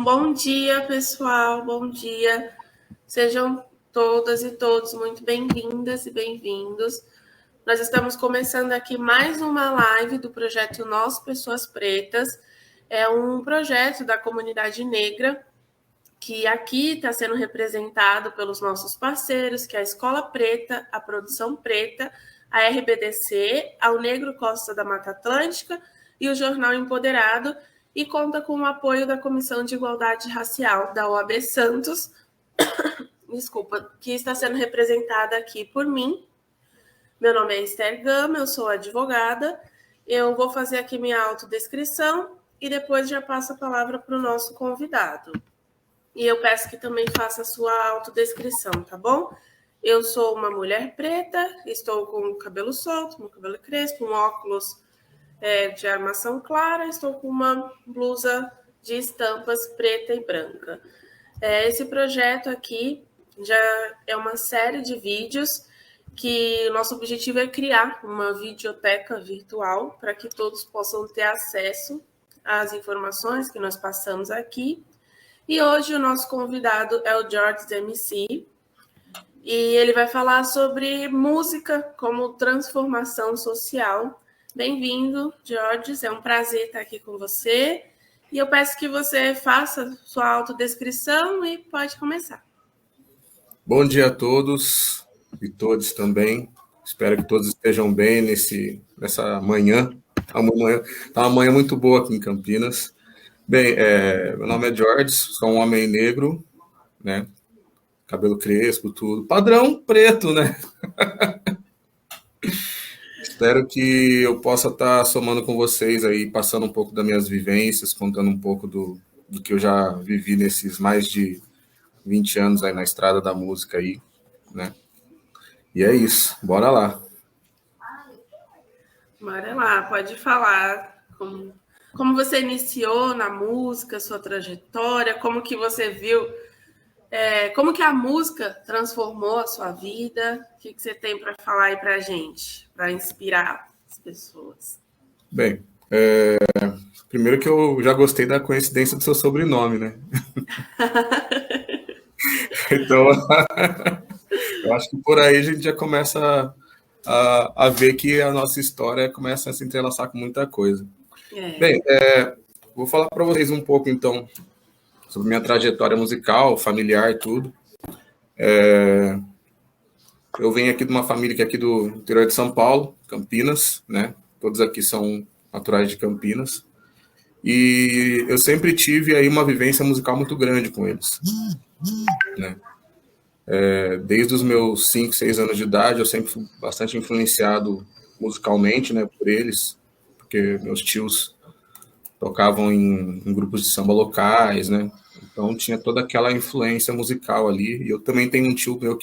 Bom dia, pessoal. Bom dia. Sejam todas e todos muito bem-vindas e bem-vindos. Nós estamos começando aqui mais uma live do projeto Nós Pessoas Pretas. É um projeto da comunidade negra que aqui está sendo representado pelos nossos parceiros, que é a Escola Preta, a Produção Preta, a RBDC, ao Negro Costa da Mata Atlântica e o Jornal Empoderado, e conta com o apoio da Comissão de Igualdade Racial da OAB Santos, que está sendo representada aqui por mim. Meu nome é Esther Gama, eu sou advogada. Eu vou fazer aqui minha autodescrição e depois já passo a palavra para o nosso convidado. E eu peço que também faça a sua autodescrição, tá bom? Eu sou uma mulher preta, estou com o cabelo solto, meu cabelo crespo, um óculos de armação clara, estou com uma blusa de estampas preta e branca. Esse projeto aqui já é uma série de vídeos que o nosso objetivo é criar uma videoteca virtual para que todos possam ter acesso às informações que nós passamos aqui. E hoje o nosso convidado é o Georges MC, e ele vai falar sobre música como transformação social. Bem-vindo, Georges, é um prazer estar aqui com você. E eu peço que você faça sua autodescrição e pode começar. Bom dia a todos e todas também. Espero que todos estejam bem nessa manhã. Está uma manhã muito boa aqui em Campinas. Bem, meu nome é Georges, sou um homem negro, né? Cabelo crespo, tudo. Padrão preto, né? Espero que eu possa estar somando com vocês aí, passando um pouco das minhas vivências, contando um pouco do que eu já vivi nesses mais de 20 anos aí na estrada da música aí, né? E é isso, bora lá. Bora lá, pode falar como você iniciou na música, sua trajetória, como que você viu, como que a música transformou a sua vida, o que você tem para falar aí para a gente, para inspirar as pessoas? Bem, primeiro que eu já gostei da coincidência do seu sobrenome, né? Então, eu acho que por aí a gente já começa a ver que a nossa história começa a se entrelaçar com muita coisa. Bem, vou falar para vocês um pouco, então, sobre minha trajetória musical, familiar e tudo. Eu venho aqui de uma família que é aqui do interior de São Paulo, Campinas, né? Todos aqui são naturais de Campinas. E eu sempre tive aí uma vivência musical muito grande com eles, né? Desde os meus 5, 6 anos de idade, eu sempre fui bastante influenciado musicalmente, né, por eles, porque meus tios tocavam em grupos de samba locais, né? Então tinha toda aquela influência musical ali. E eu também tenho um tio meu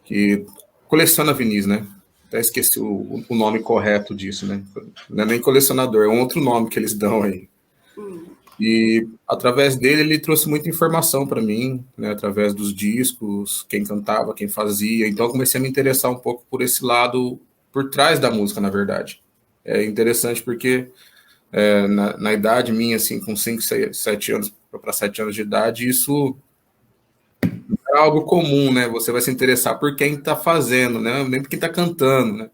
que coleciona vinis, né? Até esqueci o nome correto disso, né? Não é nem colecionador, é um outro nome que eles dão aí. E através dele ele trouxe muita informação para mim, né? Através dos discos, quem cantava, quem fazia. Então eu comecei a me interessar um pouco por esse lado, por trás da música, na verdade. É interessante porque na idade minha, assim, com 5, 7 anos para 7 anos de idade, isso é algo comum, né? Você vai se interessar por quem está fazendo, né? Nem por quem está cantando, né?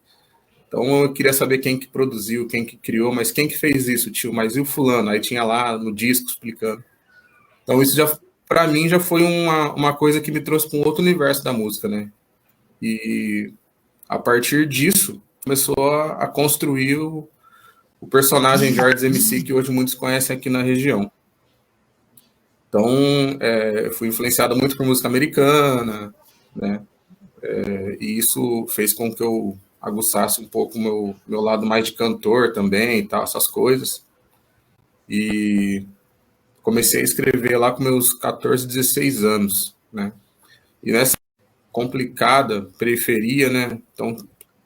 Então eu queria saber quem que produziu, quem que criou, mas quem que fez isso, tio? Mas e o fulano? Aí tinha lá no disco explicando. Então isso já, para mim, já foi uma coisa que me trouxe para um outro universo da música, né? E a partir disso começou a construir o personagem Georges MC que hoje muitos conhecem aqui na região. Então, eu fui influenciado muito por música americana, né? E isso fez com que eu aguçasse um pouco o meu lado mais de cantor também e tal, essas coisas. E comecei a escrever lá com meus 14, 16 anos, né? E nessa complicada periferia, né? Então,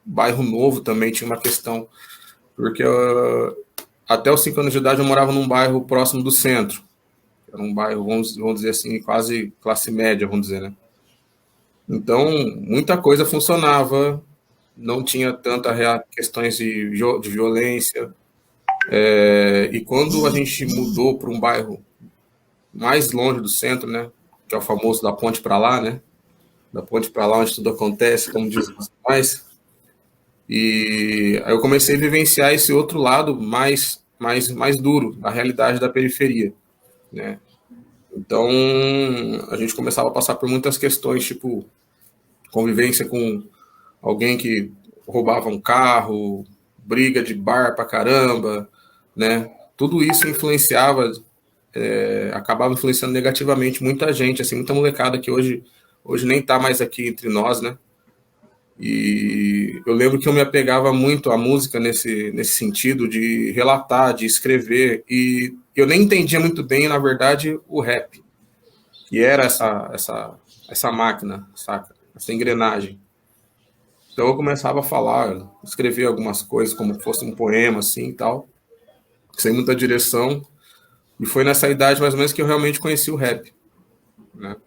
bairro novo também tinha uma questão, porque até os 5 anos de idade eu morava num bairro próximo do centro. Era um bairro, vamos dizer assim, quase classe média, vamos dizer, né? Então, muita coisa funcionava, não tinha tanta questões de violência, E quando a gente mudou para um bairro mais longe do centro, né, que é o famoso da ponte para lá, né, da ponte para lá onde tudo acontece, como dizem os pais, e aí eu comecei a vivenciar esse outro lado mais duro, da realidade da periferia, né. Então, a gente começava a passar por muitas questões, tipo convivência com alguém que roubava um carro, briga de bar pra caramba, né? Tudo isso influenciava, acabava influenciando negativamente muita gente, assim, muita molecada que hoje nem tá mais aqui entre nós, né? E eu lembro que eu me apegava muito à música nesse sentido de relatar, de escrever, e eu nem entendia muito bem, na verdade, o rap, que era essa máquina, saca? Essa engrenagem. Então eu começava a falar, escrever algumas coisas como fosse um poema assim e tal, sem muita direção. E foi nessa idade mais ou menos que eu realmente conheci o rap, né?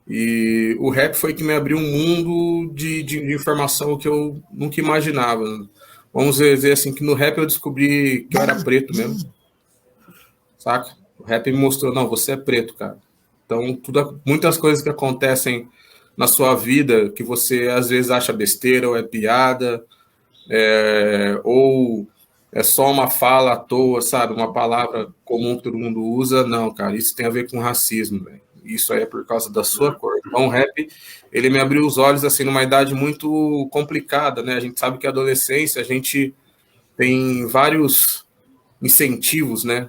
E o rap foi que me abriu um mundo de informação que eu nunca imaginava. Vamos dizer assim, que no rap eu descobri que eu era preto mesmo, saca? O rap me mostrou, não, você é preto, cara. Então, muitas coisas que acontecem na sua vida que você às vezes acha besteira ou é piada, ou é só uma fala à toa, sabe? Uma palavra comum que todo mundo usa. Não, cara, isso tem a ver com racismo, velho. Isso aí é por causa da sua cor. Então, o rap, ele me abriu os olhos, assim, numa idade muito complicada, né? A gente sabe que a adolescência, a gente tem vários incentivos, né?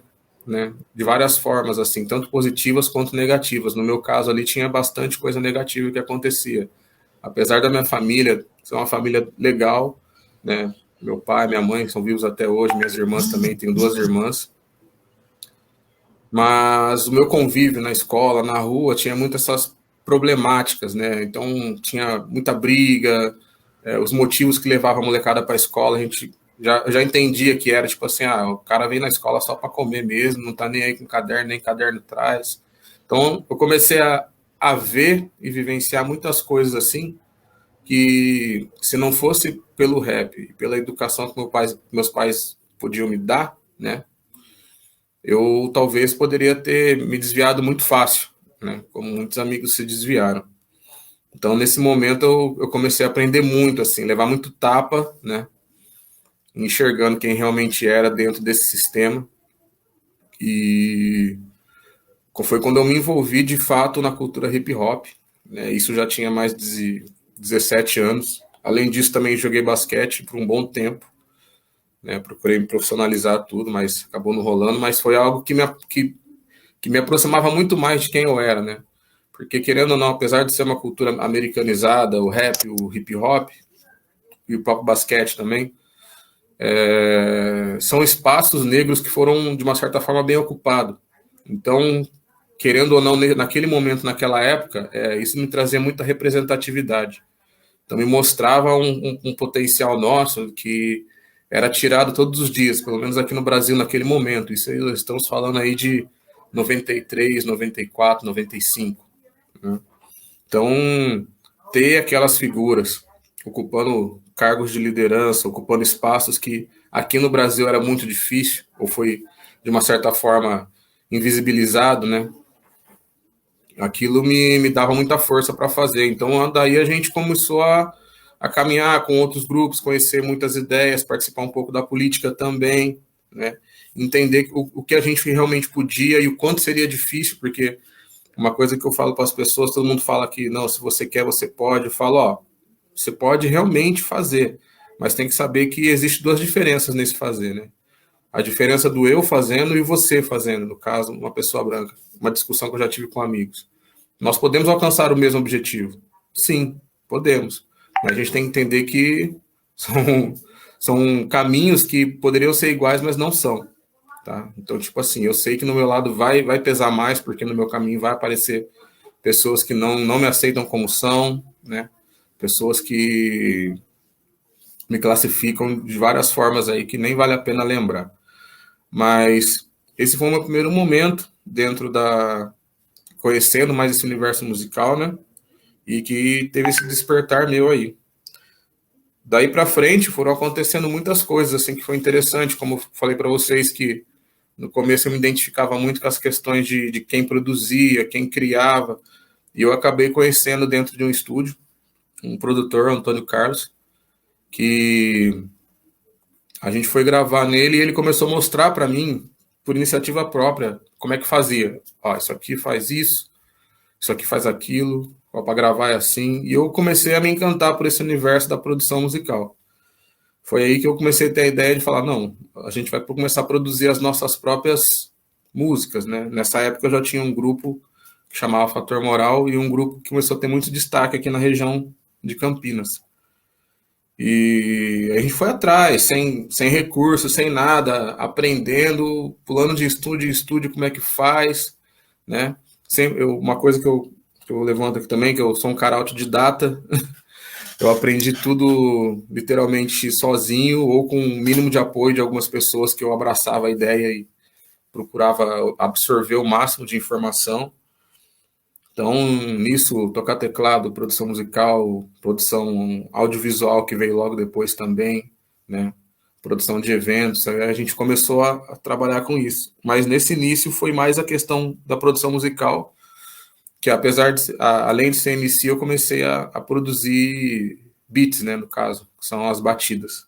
De várias formas, assim, tanto positivas quanto negativas. No meu caso, ali tinha bastante coisa negativa que acontecia. Apesar da minha família ser uma família legal, né? Meu pai, minha mãe são vivos até hoje, minhas irmãs também, tenho 2 irmãs. Mas o meu convívio na escola, na rua, tinha muitas essas problemáticas, né? Então tinha muita briga, os motivos que levavam a molecada para a escola, a gente já entendia que era tipo assim, o cara vem na escola só para comer mesmo, não tá nem aí com caderno, nem caderno traz. Então eu comecei a ver e vivenciar muitas coisas assim, que se não fosse pelo rap e pela educação que meus pais podiam me dar, né, eu talvez poderia ter me desviado muito fácil, né, como muitos amigos se desviaram. Então, nesse momento, eu comecei a aprender muito, assim, levar muito tapa, né, enxergando quem realmente era dentro desse sistema. E foi quando eu me envolvi, de fato, na cultura hip hop, né, isso já tinha mais de 17 anos. Além disso, também joguei basquete por um bom tempo, né? Procurei me profissionalizar tudo, mas acabou não rolando. Mas foi algo que me aproximava muito mais de quem eu era, né? Porque, querendo ou não, apesar de ser uma cultura americanizada, o rap, o hip hop e o próprio basquete também, são espaços negros que foram, de uma certa forma, bem ocupados. Então, querendo ou não, naquele momento, naquela época, isso me trazia muita representatividade. Então, me mostrava um potencial nosso que era tirado todos os dias, pelo menos aqui no Brasil, naquele momento. Isso aí, nós estamos falando aí de 93, 94, 95. Né? Então, ter aquelas figuras ocupando cargos de liderança, ocupando espaços que aqui no Brasil era muito difícil, ou foi, de uma certa forma, invisibilizado, né? Aquilo me dava muita força para fazer. Então, daí a gente começou a caminhar com outros grupos, conhecer muitas ideias, participar um pouco da política também, né? Entender o que a gente realmente podia e o quanto seria difícil, porque uma coisa que eu falo para as pessoas, todo mundo fala que, não, se você quer, você pode. Eu falo, você pode realmente fazer, mas tem que saber que existe duas diferenças nesse fazer, né? A diferença do eu fazendo e você fazendo, no caso, uma pessoa branca. Uma discussão que eu já tive com amigos. Nós podemos alcançar o mesmo objetivo? Sim, podemos. Mas a gente tem que entender que são caminhos que poderiam ser iguais, mas não são. Tá? Então, tipo assim, eu sei que no meu lado vai pesar mais, porque no meu caminho vai aparecer pessoas que não me aceitam como são, né? Pessoas que me classificam de várias formas aí que nem vale a pena lembrar. Mas esse foi o meu primeiro momento dentro conhecendo mais esse universo musical, né? E que teve esse despertar meu aí. daí para frente foram acontecendo muitas coisas assim que foi interessante, como eu falei para vocês que no começo eu me identificava muito com as questões de quem produzia, quem criava, e eu acabei conhecendo dentro de um estúdio um produtor, Antônio Carlos, que a gente foi gravar nele e ele começou a mostrar para mim, por iniciativa própria, como é que fazia. Ó, isso aqui faz isso aqui faz aquilo, para gravar é assim. E eu comecei a me encantar por esse universo da produção musical. Foi aí que eu comecei a ter a ideia de falar, não, a gente vai começar a produzir as nossas próprias músicas, né? Nessa época eu já tinha um grupo que chamava Fator Moral e um grupo que começou a ter muito destaque aqui na região de Campinas. E a gente foi atrás, sem recursos, sem nada, aprendendo, pulando de estúdio em estúdio como é que faz, né? Uma coisa que eu levanto aqui também, que eu sou um cara autodidata, eu aprendi tudo literalmente sozinho ou com um mínimo de apoio de algumas pessoas que eu abraçava a ideia e procurava absorver o máximo de informação. Então, nisso, tocar teclado, produção musical, produção audiovisual, que veio logo depois também, né? Produção de eventos, aí a gente começou a trabalhar com isso. Mas nesse início foi mais a questão da produção musical, que apesar de, além de ser MC, eu comecei a produzir beats, né, no caso, que são as batidas.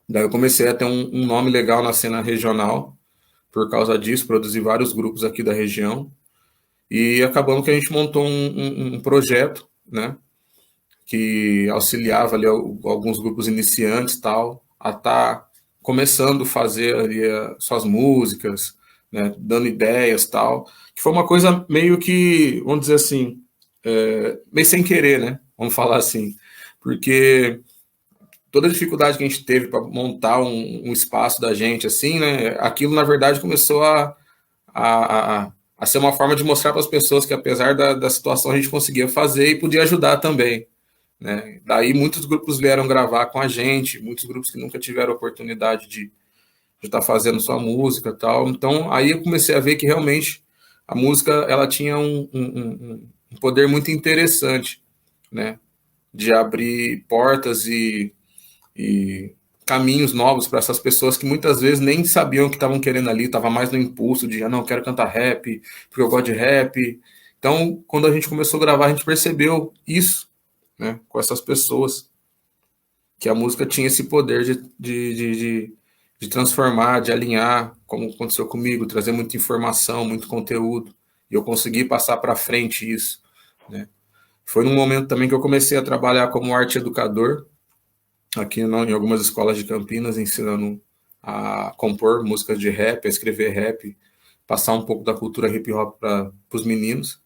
Daí eu comecei a ter um nome legal na cena regional, por causa disso, produzi vários grupos aqui da região, e acabamos que a gente montou um projeto, né, que auxiliava ali alguns grupos iniciantes tal, a estar começando a fazer ali suas músicas, né, dando ideias tal, que foi uma coisa meio que, vamos dizer assim, meio sem querer, né, vamos falar assim, porque toda a dificuldade que a gente teve para montar um espaço da gente, assim, né, aquilo na verdade começou a ser uma forma de mostrar para as pessoas que apesar da situação a gente conseguia fazer e podia ajudar também, né? Daí muitos grupos vieram gravar com a gente, muitos grupos que nunca tiveram oportunidade de estar fazendo sua música e tal. Então aí eu comecei a ver que realmente a música ela tinha um poder muito interessante, né? De abrir portas e caminhos novos para essas pessoas que muitas vezes nem sabiam o que estavam querendo ali, estava mais no impulso de, não, quero cantar rap, porque eu gosto de rap. Então, quando a gente começou a gravar, a gente percebeu isso, né, com essas pessoas, que a música tinha esse poder de transformar, de alinhar, como aconteceu comigo, trazer muita informação, muito conteúdo, e eu consegui passar para frente isso, né. Foi num momento também que eu comecei a trabalhar como arte educador, aqui em algumas escolas de Campinas, ensinando a compor músicas de rap, a escrever rap, passar um pouco da cultura hip hop para os meninos.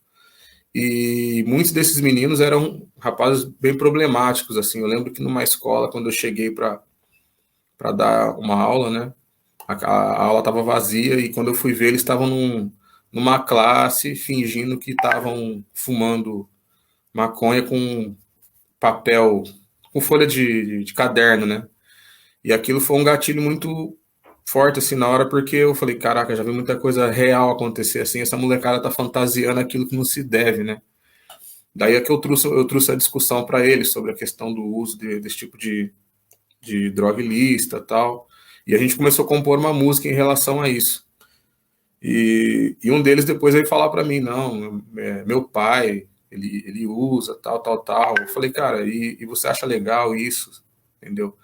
E muitos desses meninos eram rapazes bem problemáticos, assim. Eu lembro que numa escola, quando eu cheguei para dar uma aula, né, a aula estava vazia e quando eu fui ver, eles estavam numa classe fingindo que estavam fumando maconha com papel, com folha de caderno, né? E aquilo foi um gatilho muito forte, assim, na hora, porque eu falei, caraca, já vi muita coisa real acontecer, assim, essa molecada tá fantasiando aquilo que não se deve, né? Daí é que eu trouxe a discussão para eles sobre a questão do uso desse tipo de droga ilícita e tal. E a gente começou a compor uma música em relação a isso. E um deles depois veio falar para mim, não, meu pai, ele usa, tal, tal, tal. Eu falei, cara, e você acha legal isso? Entendeu?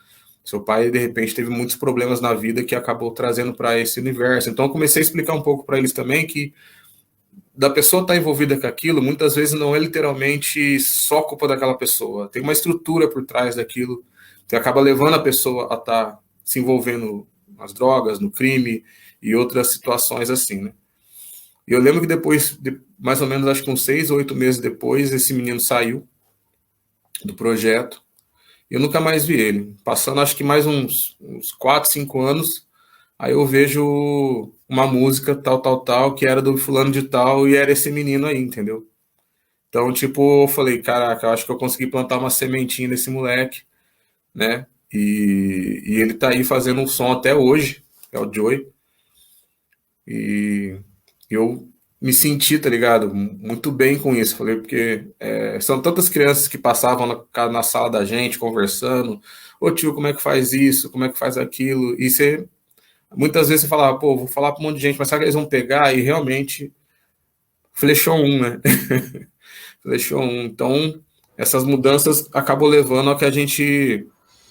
Seu pai, de repente, teve muitos problemas na vida que acabou trazendo para esse universo. Então, eu comecei a explicar um pouco para eles também que da pessoa estar envolvida com aquilo, muitas vezes não é literalmente só culpa daquela pessoa. Tem uma estrutura por trás daquilo que acaba levando a pessoa a estar se envolvendo nas drogas, no crime e outras situações assim, né? E eu lembro que depois, mais ou menos, acho que uns 6 ou 8 meses depois, esse menino saiu do projeto. Eu nunca mais vi ele. Passando acho que mais uns 4, 5 anos, aí eu vejo uma música tal, tal, tal, que era do fulano de tal, e era esse menino aí, entendeu? Então, tipo, eu falei, caraca, eu acho que eu consegui plantar uma sementinha nesse moleque, né? E ele tá aí fazendo um som até hoje, é o Joey. E eu me senti, tá ligado? Muito bem com isso. Falei, porque são tantas crianças que passavam na sala da gente conversando. Ô tio, como é que faz isso? Como é que faz aquilo? E você, muitas vezes você falava, pô, vou falar para um monte de gente, mas será que eles vão pegar? E realmente flechou um, né? Flechou um. Então, essas mudanças acabam levando a que a gente,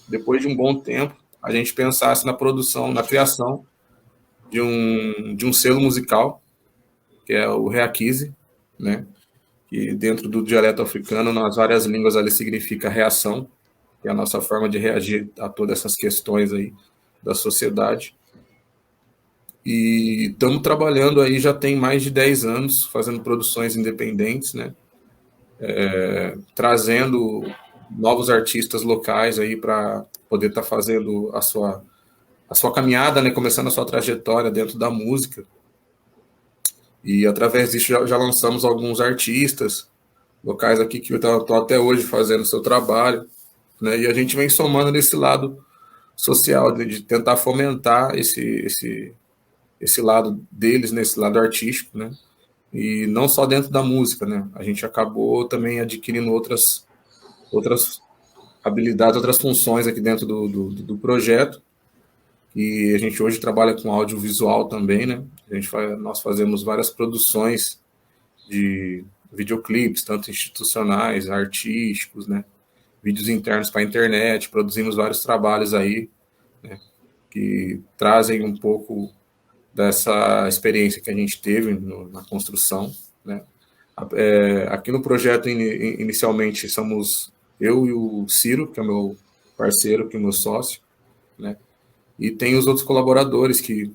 depois de um bom tempo, a gente pensasse na produção, na criação de um selo musical, que é o Reaquize, né? Que dentro do dialeto africano, nas várias línguas, ali significa reação, que é a nossa forma de reagir a todas essas questões aí da sociedade. E estamos trabalhando aí já tem mais de 10 anos, fazendo produções independentes, né? Trazendo novos artistas locais aí para poder estar fazendo a sua caminhada, né? Começando a sua trajetória dentro da música. E através disso já lançamos alguns artistas locais aqui que estão até hoje fazendo o seu trabalho, né? E a gente vem somando nesse lado social, de tentar fomentar esse lado deles, nesse lado artístico, né? E não só dentro da música, né? A gente acabou também adquirindo outras habilidades, outras funções aqui dentro do projeto. E a gente hoje trabalha com audiovisual também, né? Nós fazemos várias produções de videoclipes, tanto institucionais, artísticos, né? Vídeos internos para a internet, produzimos vários trabalhos aí, né? Que trazem um pouco dessa experiência que a gente teve na construção, né? Aqui no projeto, inicialmente, somos eu e o Ciro, que é o meu parceiro, que é o meu sócio, né? E tem os outros colaboradores que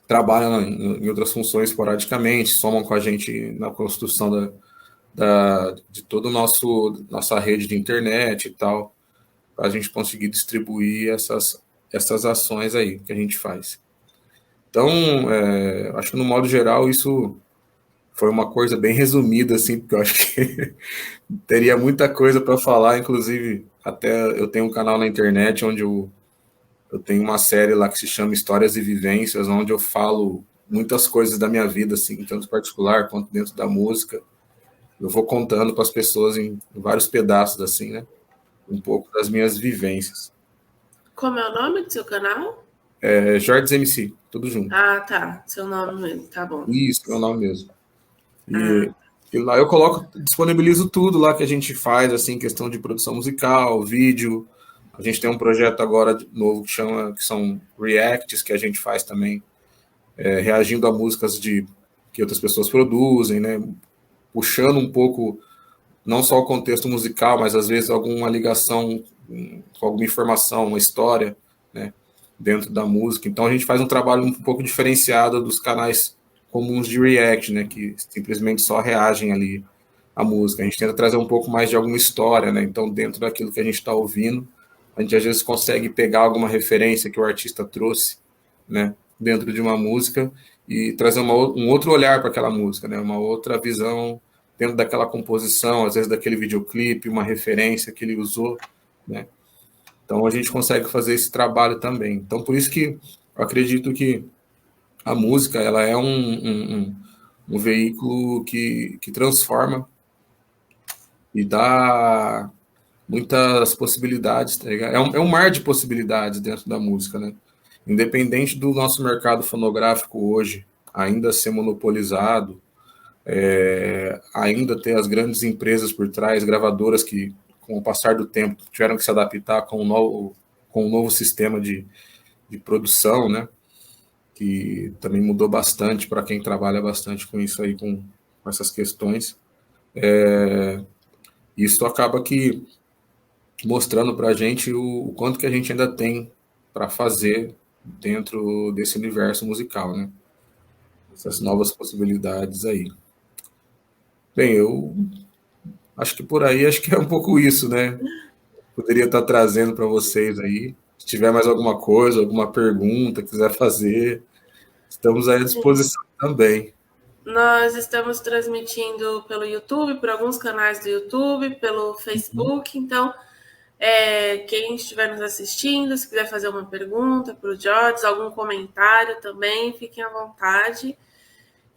trabalham em outras funções esporadicamente, somam com a gente na construção de toda a nossa rede de internet e tal, para a gente conseguir distribuir essas ações aí que a gente faz. Então, acho que no modo geral isso foi uma coisa bem resumida, assim, porque eu acho que teria muita coisa para falar, inclusive até eu tenho um canal na internet onde eu tenho uma série lá que se chama Histórias e Vivências, onde eu falo muitas coisas da minha vida, assim, tanto particular quanto dentro da música. Eu vou contando para as pessoas em vários pedaços, assim, né? Um pouco das minhas vivências. Como é o nome do seu canal? Jordes MC, tudo junto. Ah, tá. Seu nome mesmo, tá bom. Isso, é o nome mesmo. Ah, E lá eu disponibilizo tudo lá que a gente faz, assim, questão de produção musical, vídeo. A gente tem um projeto agora novo que são reacts, que a gente faz também, reagindo a músicas que outras pessoas produzem, né? Puxando um pouco, não só o contexto musical, mas às vezes alguma ligação com alguma informação, uma história, né? Dentro da música. Então a gente faz um trabalho um pouco diferenciado dos canais comuns de react, né? Que simplesmente só reagem ali à música. A gente tenta trazer um pouco mais de alguma história, né? Então, dentro daquilo que a gente está ouvindo, a gente às vezes consegue pegar alguma referência que o artista trouxe, né? Dentro de uma música e trazer um outro olhar para aquela música, né? Uma outra visão dentro daquela composição, às vezes daquele videoclipe, uma referência que ele usou, né? Então a gente consegue fazer esse trabalho também. Então por isso que eu acredito que a música ela é um veículo que transforma e dá muitas possibilidades, tá ligado? É um mar de possibilidades dentro da música, né? Independente do nosso mercado fonográfico hoje ainda ser monopolizado, ainda ter as grandes empresas por trás, gravadoras que, com o passar do tempo, tiveram que se adaptar com um novo sistema de produção, né? Que também mudou bastante para quem trabalha bastante com isso aí, com essas questões. Isso acaba que mostrando para a gente o quanto que a gente ainda tem para fazer dentro desse universo musical, né? Essas novas possibilidades aí. Bem, eu acho que por aí, acho que é um pouco isso, né? Poderia estar trazendo para vocês aí. Se tiver mais alguma coisa, alguma pergunta, quiser fazer, estamos à disposição também. nós estamos transmitindo pelo YouTube, por alguns canais do YouTube, pelo Facebook. Então, quem estiver nos assistindo, se quiser fazer uma pergunta para o Jorge, algum comentário também, fiquem à vontade.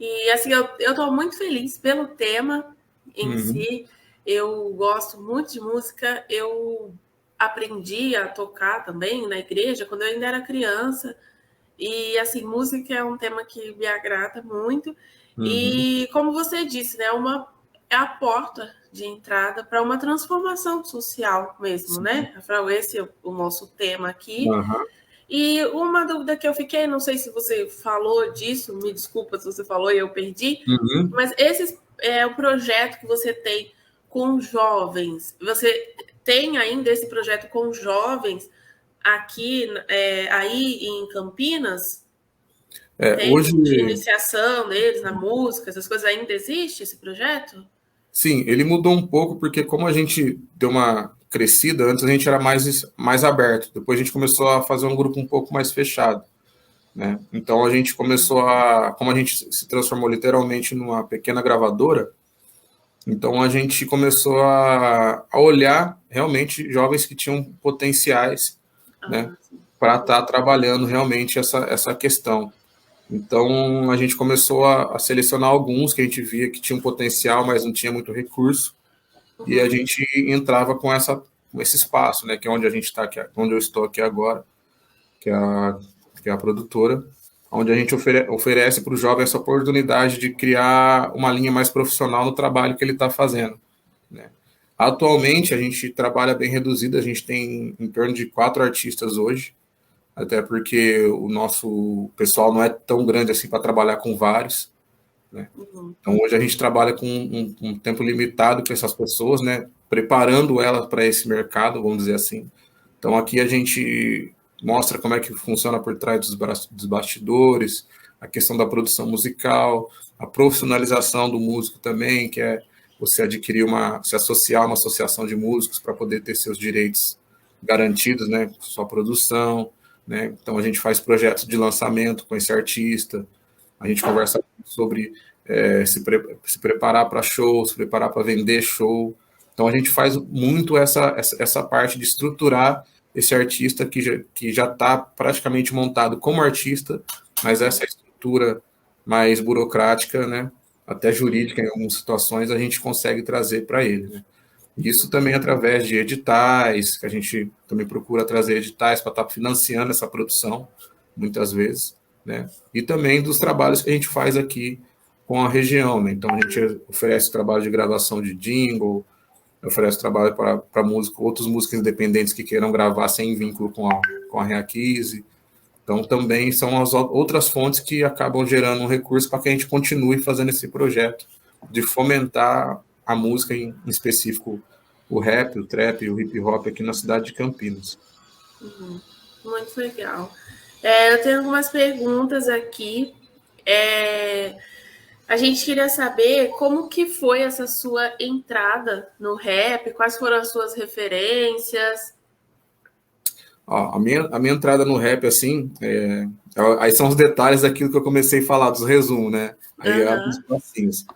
E assim, eu estou muito feliz pelo tema em si. Eu gosto muito de música. Eu aprendi a tocar também na igreja quando eu ainda era criança. E assim, música é um tema que me agrada muito. E como você disse, né, é a porta de entrada para uma transformação social mesmo, né? Rafael, esse é o nosso tema aqui. E uma dúvida que eu fiquei, não sei se você falou disso, me desculpa se você falou e eu perdi, mas esse é o projeto que você tem com jovens. Você tem ainda esse projeto com jovens aqui, aí em Campinas? Tem Hoje, de iniciação deles na música, essas coisas, ainda existe esse projeto? sim, ele mudou um pouco, porque como a gente deu uma crescida, antes a gente era mais aberto, depois a gente começou a fazer um grupo um pouco mais fechado, né? Então a gente começou como a gente se transformou literalmente numa pequena gravadora, então a gente começou a olhar realmente jovens que tinham potenciais, né, para estar trabalhando realmente essa questão. Então a gente começou a selecionar alguns que a gente via que tinham potencial, mas não tinha muito recurso, e a gente entrava com esse espaço, né, que é onde a gente está aqui, onde eu estou aqui agora, que é a produtora, onde a gente oferece para o jovem essa oportunidade de criar uma linha mais profissional no trabalho que ele está fazendo, né? Atualmente a gente trabalha bem reduzido, a gente tem em torno de 4 artistas hoje, até porque o nosso pessoal não é tão grande assim para trabalhar com vários, né? Então hoje a gente trabalha com um tempo limitado com essas pessoas, né? Preparando elas para esse mercado, vamos dizer assim. Então aqui a gente mostra como é que funciona por trás dos bastidores, a questão da produção musical, a profissionalização do músico também, que é você adquirir se associar a uma associação de músicos para poder ter seus direitos garantidos, né? Sua produção, né? Então a gente faz projetos de lançamento com esse artista, a gente conversa sobre se preparar para show, se preparar para vender show. Então a gente faz muito essa parte de estruturar esse artista que já está praticamente montado como artista, mas essa estrutura mais burocrática, né, até jurídica em algumas situações, a gente consegue trazer para ele, né? Isso também através de editais, que a gente também procura trazer editais para estar financiando essa produção, muitas vezes, né? E também dos trabalhos que a gente faz aqui com a região, né? Então a gente oferece trabalho de gravação de jingle, oferece trabalho para músico, outros músicos independentes que queiram gravar sem vínculo com a Reaquise. Então também são as outras fontes que acabam gerando um recurso para que a gente continue fazendo esse projeto de fomentar a música, em específico o rap, o trap e o hip hop aqui na cidade de Campinas. Muito legal. Eu tenho algumas perguntas aqui. A gente queria saber como que foi essa sua entrada no rap, quais foram as suas referências. A minha entrada no rap, assim, aí são os detalhes daquilo que eu comecei a falar, dos resumos, né? Aí é alguns passinhos.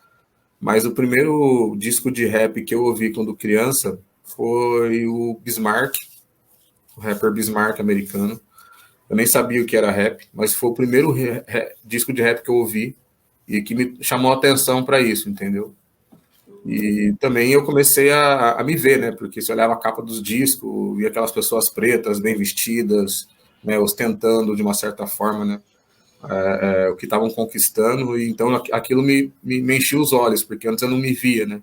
Mas o primeiro disco de rap que eu ouvi quando criança foi o Bismarck, o rapper Bismarck americano. Eu nem sabia o que era rap, mas foi o primeiro disco de rap que eu ouvi e que me chamou a atenção para isso, entendeu? E também eu comecei a me ver, né? Porque se olhava a capa dos discos, via aquelas pessoas pretas, bem vestidas, né? Ostentando de uma certa forma, né? O que estavam conquistando, e então aquilo me enchia os olhos, porque antes eu não me via, né?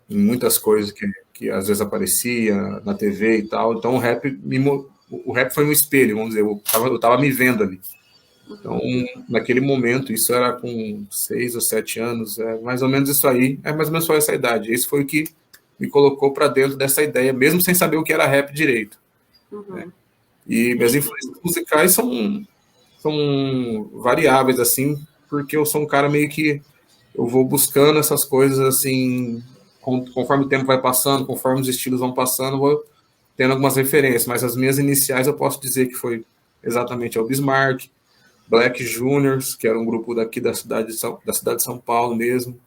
Em muitas coisas que às vezes aparecia na TV e tal. Então o rap foi um espelho, vamos dizer, eu tava me vendo ali. Então, naquele momento, isso era com 6 ou 7 anos, mais ou menos isso aí, mais ou menos foi essa idade. Esse foi o que me colocou para dentro dessa ideia, mesmo sem saber o que era rap direito. Né? E minhas influências musicais são variáveis, assim, porque eu sou um cara meio que eu vou buscando essas coisas, assim, conforme o tempo vai passando, conforme os estilos vão passando, vou tendo algumas referências, mas as minhas iniciais eu posso dizer que foi exatamente o Bismarck, Black Juniors, que era um grupo daqui da cidade de São Paulo mesmo.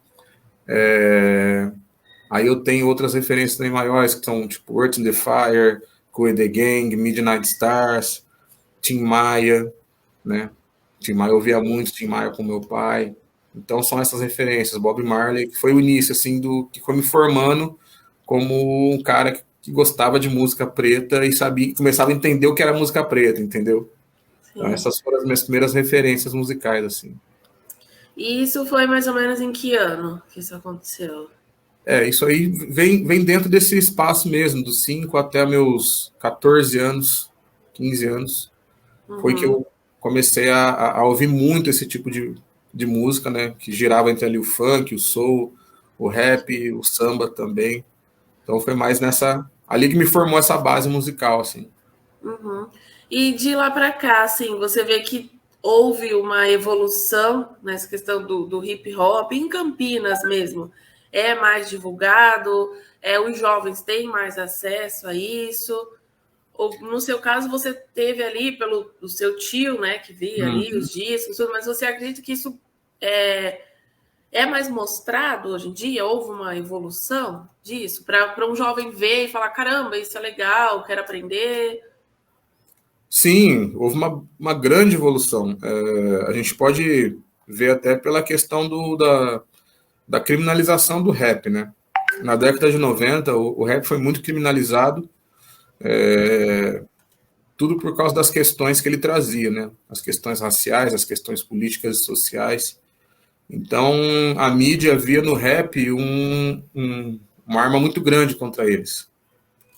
Aí eu tenho outras referências também maiores, que são tipo Earth in the Fire, Cool the Gang, Midnight Stars, Tim Maia, né? Tim Maia eu ouvia muito Tim Maia com meu pai, Então são essas referências, Bob Marley, que foi o início, assim, que foi me formando como um cara que gostava de música preta e sabia, começava a entender o que era música preta, entendeu? Então Sim. essas foram as minhas primeiras referências musicais, assim. E isso foi mais ou menos em que ano que isso aconteceu? Isso aí vem dentro desse espaço mesmo, dos 5 até meus 14 anos, 15 anos, foi que Uhum. eu comecei a ouvir muito esse tipo de música, né, que girava entre ali o funk, o soul, o rap, o samba também. Então foi mais ali que me formou essa base musical, assim. Uhum. E de lá para cá, assim, você vê que houve uma evolução nessa questão do hip hop, em Campinas mesmo. É mais divulgado, os jovens têm mais acesso a isso. Ou no seu caso, você teve ali pelo o seu tio, né, que via ali Uhum. os discos, tudo, mas você acredita que isso é, é mais mostrado hoje em dia? Houve uma evolução disso? Para um jovem ver e falar: caramba, isso é legal, quero aprender. Sim, houve uma grande evolução. A gente pode ver até pela questão da criminalização do rap, né? Na década de 90, o rap foi muito criminalizado, tudo por causa das questões que ele trazia, né? As questões raciais, as questões políticas e sociais. Então, a mídia via no rap uma arma muito grande contra eles,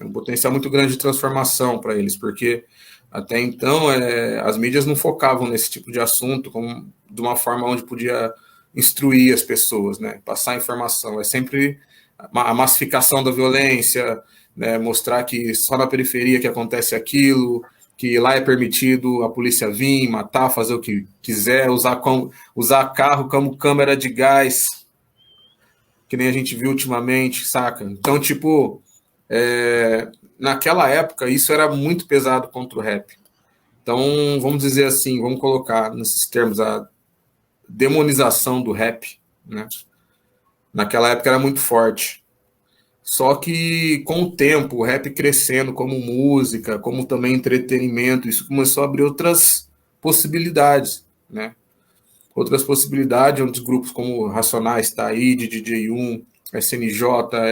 um potencial muito grande de transformação para eles, porque até então as mídias não focavam nesse tipo de assunto de uma forma onde podia instruir as pessoas, né? Passar informação. É sempre a massificação da violência, né? Mostrar que só na periferia que acontece aquilo, que lá é permitido a polícia vir, matar, fazer o que quiser, usar carro como câmera de gás, que nem a gente viu ultimamente, saca? Então, tipo, naquela época isso era muito pesado contra o rap. Então, vamos dizer assim, vamos colocar nesses termos a demonização do rap, né? Naquela época era muito forte. Só que com o tempo, o rap crescendo como música, como também entretenimento, isso começou a abrir outras possibilidades, né? Outras possibilidades, onde grupos como Racionais, Taíde, DJ1, SNJ,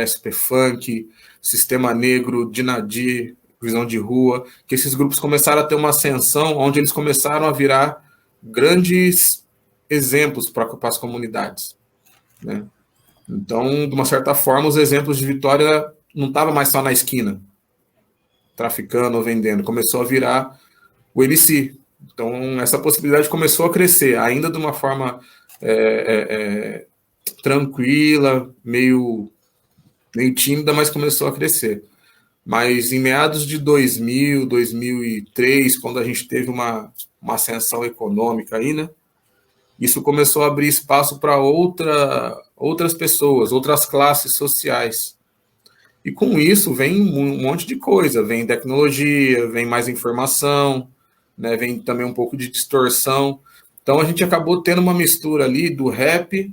SP Funk, Sistema Negro, Dinadi, Visão de Rua, que esses grupos começaram a ter uma ascensão, onde eles começaram a virar grandes exemplos para as comunidades, né? Então, de uma certa forma, os exemplos de vitória não estavam mais só na esquina, traficando ou vendendo, começou a virar o MC. Então, essa possibilidade começou a crescer, ainda de uma forma é, tranquila, meio tímida, mas começou a crescer. Mas em meados de 2000, 2003, quando a gente teve uma ascensão econômica aí, né? Isso começou a abrir espaço para outras pessoas, outras classes sociais. E com isso vem um monte de coisa, vem tecnologia, vem mais informação, né, vem também um pouco de distorção. Então a gente acabou tendo uma mistura ali do rap,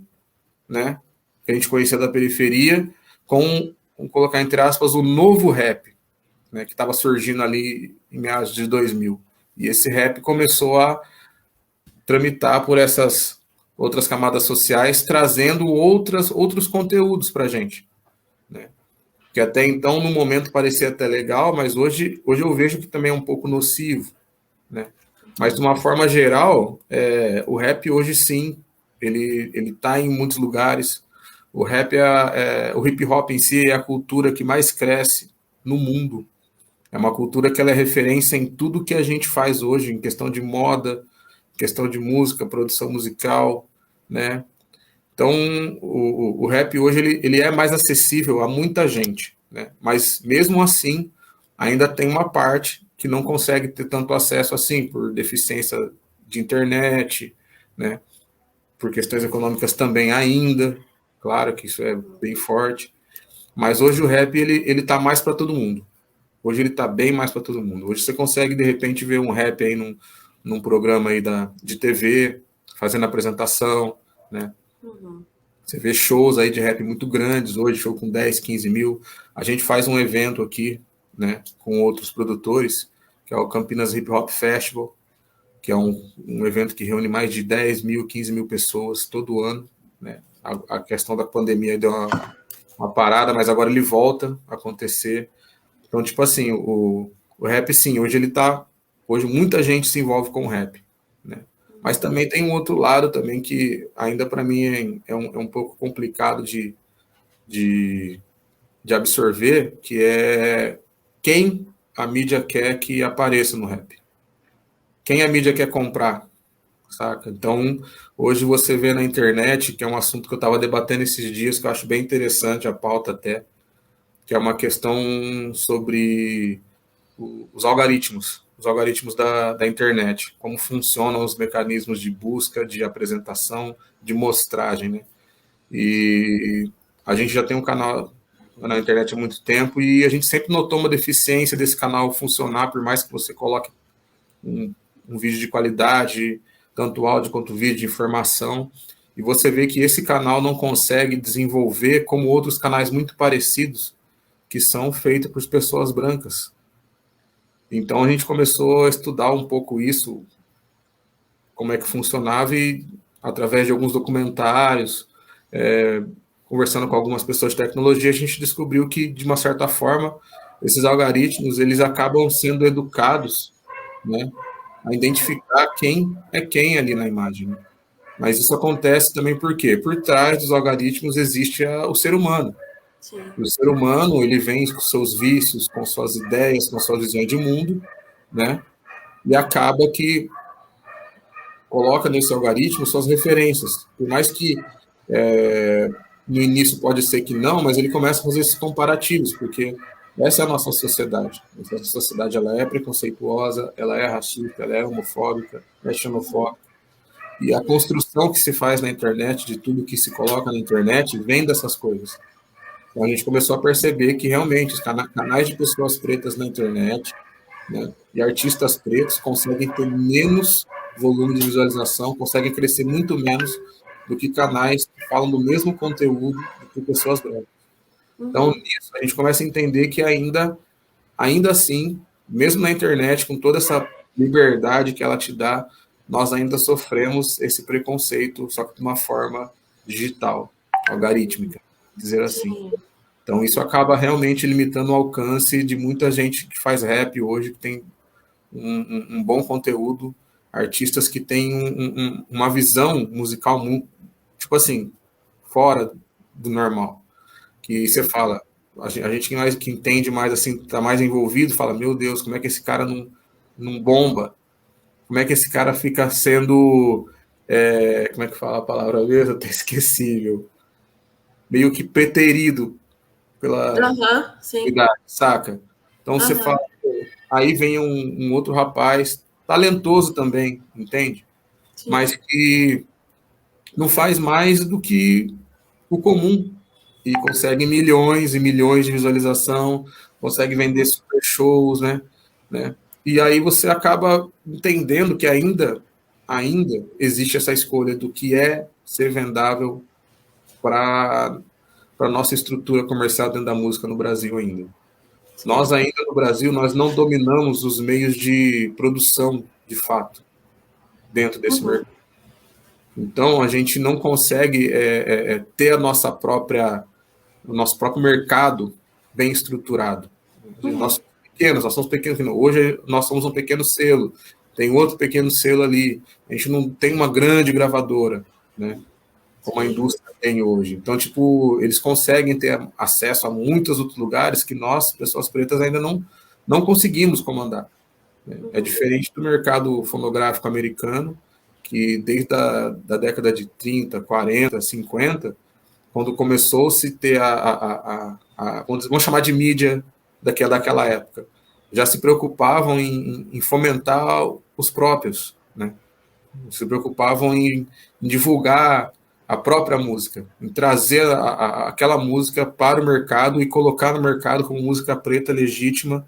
né, que a gente conhecia da periferia, com, vamos colocar entre aspas, o novo rap, né, que estava surgindo ali em meados de 2000. E esse rap começou a tramitar por essas outras camadas sociais, trazendo outros conteúdos para a gente, né? Que até então, no momento, parecia até legal, mas hoje eu vejo que também é um pouco nocivo, né? Mas, de uma forma geral, o rap hoje, sim, ele está em muitos lugares. O rap, o hip hop em si é a cultura que mais cresce no mundo. É uma cultura que ela é referência em tudo que a gente faz hoje, em questão de moda, questão de música, produção musical, né? Então, o rap hoje ele é mais acessível a muita gente, né? Mas mesmo assim, ainda tem uma parte que não consegue ter tanto acesso assim, por deficiência de internet, né? Por questões econômicas também ainda, claro que isso é bem forte. Mas hoje o rap ele tá mais para todo mundo. Hoje ele tá bem mais para todo mundo. Hoje você consegue de repente ver um rap aí num programa aí de TV, fazendo apresentação, né? Uhum. Você vê shows aí de rap muito grandes, hoje show com 10, 15 mil. A gente faz um evento aqui, né, com outros produtores, que é o Campinas Hip Hop Festival, que é um evento que reúne mais de 10 mil, 15 mil pessoas todo ano, né? A questão da pandemia deu uma parada, mas agora ele volta a acontecer. Então, tipo assim, o rap, sim, hoje muita gente se envolve com o rap, né? Mas também tem um outro lado também que ainda para mim é um pouco complicado de absorver, que é quem a mídia quer que apareça no rap. Quem a mídia quer comprar, saca? Então, hoje você vê na internet, que é um assunto que eu estava debatendo esses dias, que eu acho bem interessante, a pauta até, que é uma questão sobre os algoritmos da internet, como funcionam os mecanismos de busca, de apresentação, de mostragem, né? E a gente já tem um canal na internet há muito tempo e a gente sempre notou uma deficiência desse canal funcionar, por mais que você coloque um vídeo de qualidade, tanto áudio quanto vídeo, de informação, e você vê que esse canal não consegue desenvolver como outros canais muito parecidos, que são feitos por pessoas brancas. Então a gente começou a estudar um pouco isso, como é que funcionava, e através de alguns documentários, conversando com algumas pessoas de tecnologia, a gente descobriu que, de uma certa forma, esses algoritmos, eles acabam sendo educados, né, a identificar quem é quem ali na imagem. Né? Mas isso acontece também por quê? Por trás dos algoritmos existe o ser humano. Sim. E o ser humano, ele vem com seus vícios, com suas ideias, com suas visões de mundo, né? E acaba que coloca nesse algoritmo suas referências. Por mais que no início pode ser que não, mas ele começa a fazer esses comparativos, porque essa é a nossa sociedade. A nossa sociedade, ela é preconceituosa, ela é racista, ela é homofóbica, é xenofóbica. E a construção que se faz na internet, de tudo que se coloca na internet, vem dessas coisas. Então a gente começou a perceber que realmente os canais de pessoas pretas na internet, né, e artistas pretos conseguem ter menos volume de visualização, conseguem crescer muito menos do que canais que falam do mesmo conteúdo do que pessoas brancas. Então, nisso, a gente começa a entender que ainda assim, mesmo na internet, com toda essa liberdade que ela te dá, nós ainda sofremos esse preconceito, só que de uma forma digital, algorítmica, dizer assim. Então, isso acaba realmente limitando o alcance de muita gente que faz rap hoje, que tem um bom conteúdo, artistas que têm uma visão musical, tipo assim, fora do normal. Que você fala, a gente que entende mais, assim, está mais envolvido, fala, meu Deus, como é que esse cara não bomba? Como é que esse cara fica sendo, como é que fala a palavra mesmo? Eu até esqueci, meio que preterido pela idade, saca? Então você fala, aí vem um outro rapaz, talentoso também, entende? Sim. Mas que não faz mais do que o comum, e consegue milhões e milhões de visualização, consegue vender super shows, né? E aí você acaba entendendo que ainda existe essa escolha do que é ser vendável para a nossa estrutura comercial dentro da música no Brasil ainda. Sim. Nós ainda no Brasil, nós não dominamos os meios de produção, de fato, dentro desse mercado. Então, a gente não consegue ter o nosso próprio mercado bem estruturado. Nós somos pequenos. Hoje nós somos um pequeno selo, tem outro pequeno selo ali. A gente não tem uma grande gravadora, né? Como a indústria tem hoje. Então, tipo, eles conseguem ter acesso a muitos outros lugares que nós, pessoas pretas, ainda não conseguimos comandar. É diferente do mercado fonográfico americano, que desde da década de 30, 40, 50, quando começou-se ter vamos chamar de mídia daquela época, já se preocupavam em fomentar os próprios, né? Se preocupavam em divulgar a própria música, em trazer aquela música para o mercado e colocar no mercado como música preta legítima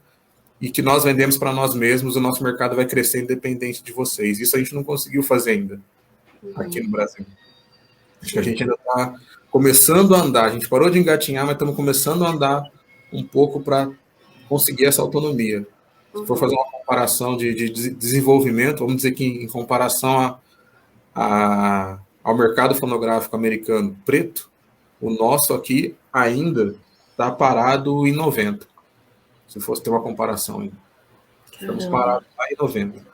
e que nós vendemos para nós mesmos, o nosso mercado vai crescer independente de vocês. Isso a gente não conseguiu fazer ainda aqui no Brasil. Acho que a gente ainda está começando a andar, a gente parou de engatinhar, mas estamos começando a andar um pouco para conseguir essa autonomia. Se for fazer uma comparação de desenvolvimento, vamos dizer que em comparação ao mercado fonográfico americano preto, o nosso aqui ainda está parado em 90. Se fosse ter uma comparação ainda. Estamos parados lá em 90.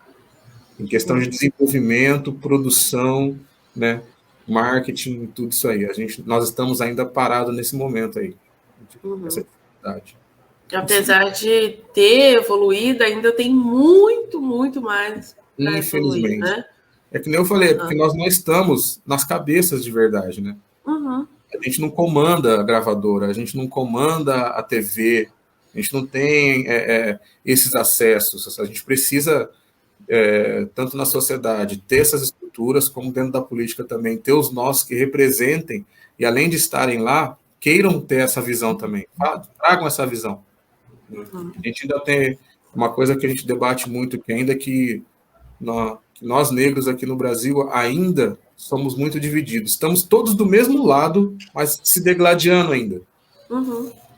Em questão de desenvolvimento, produção, né, marketing, tudo isso aí. Nós estamos ainda parados nesse momento aí. Essa dificuldade. Apesar de ter evoluído, ainda tem muito, muito mais para evoluir, né? É que nem eu falei, porque nós não estamos nas cabeças de verdade, né? A gente não comanda a gravadora, a gente não comanda a TV, a gente não tem esses acessos. A gente precisa, tanto na sociedade, ter essas estruturas, como dentro da política também, ter os nossos que representem, e além de estarem lá, queiram ter essa visão também, tragam essa visão. A gente ainda tem uma coisa que a gente debate muito, que ainda que nós negros aqui no Brasil ainda somos muito divididos. Estamos todos do mesmo lado, mas se degladiando ainda.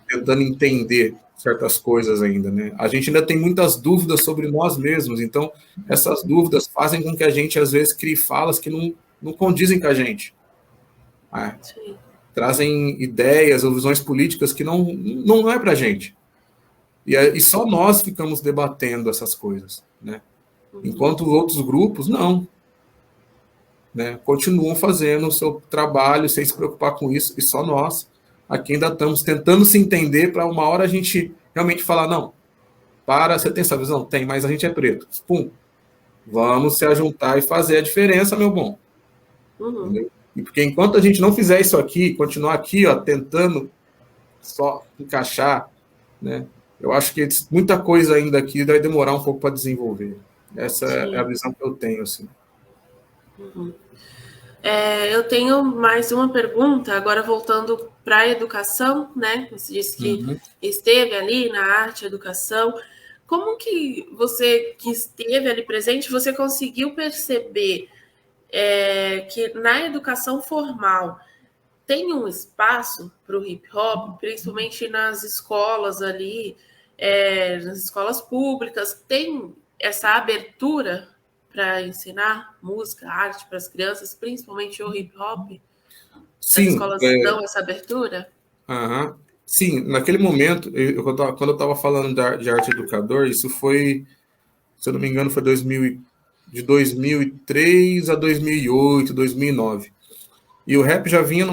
Tentando entender certas coisas ainda, né? A gente ainda tem muitas dúvidas sobre nós mesmos, então essas dúvidas fazem com que a gente, às vezes, crie falas que não condizem com a gente. Trazem ideias ou visões políticas que não é pra gente. E só nós ficamos debatendo essas coisas, né? Enquanto os outros grupos, não. Né? Continuam fazendo o seu trabalho sem se preocupar com isso, e só nós aqui ainda estamos tentando se entender para uma hora a gente realmente falar, não, você tem essa visão? Tem, mas a gente é preto. Pum. Vamos se ajuntar e fazer a diferença, meu bom. E porque enquanto a gente não fizer isso aqui, continuar aqui, ó, tentando só encaixar, né? Eu acho que muita coisa ainda aqui vai demorar um pouco para desenvolver. Essa é a visão que eu tenho, assim. Eu tenho mais uma pergunta, agora voltando para a educação, né? Você disse que esteve ali na arte, educação. Como que você, que esteve ali presente, você conseguiu perceber que na educação formal tem um espaço para o hip hop, principalmente nas escolas ali, nas escolas públicas, tem essa abertura para ensinar música, arte para as crianças, principalmente o hip hop? Sim. As escolas dão essa abertura? Sim, naquele momento, quando eu estava falando de arte educador, isso foi, se eu não me engano, foi de 2003 a 2008, 2009. E o rap já vinha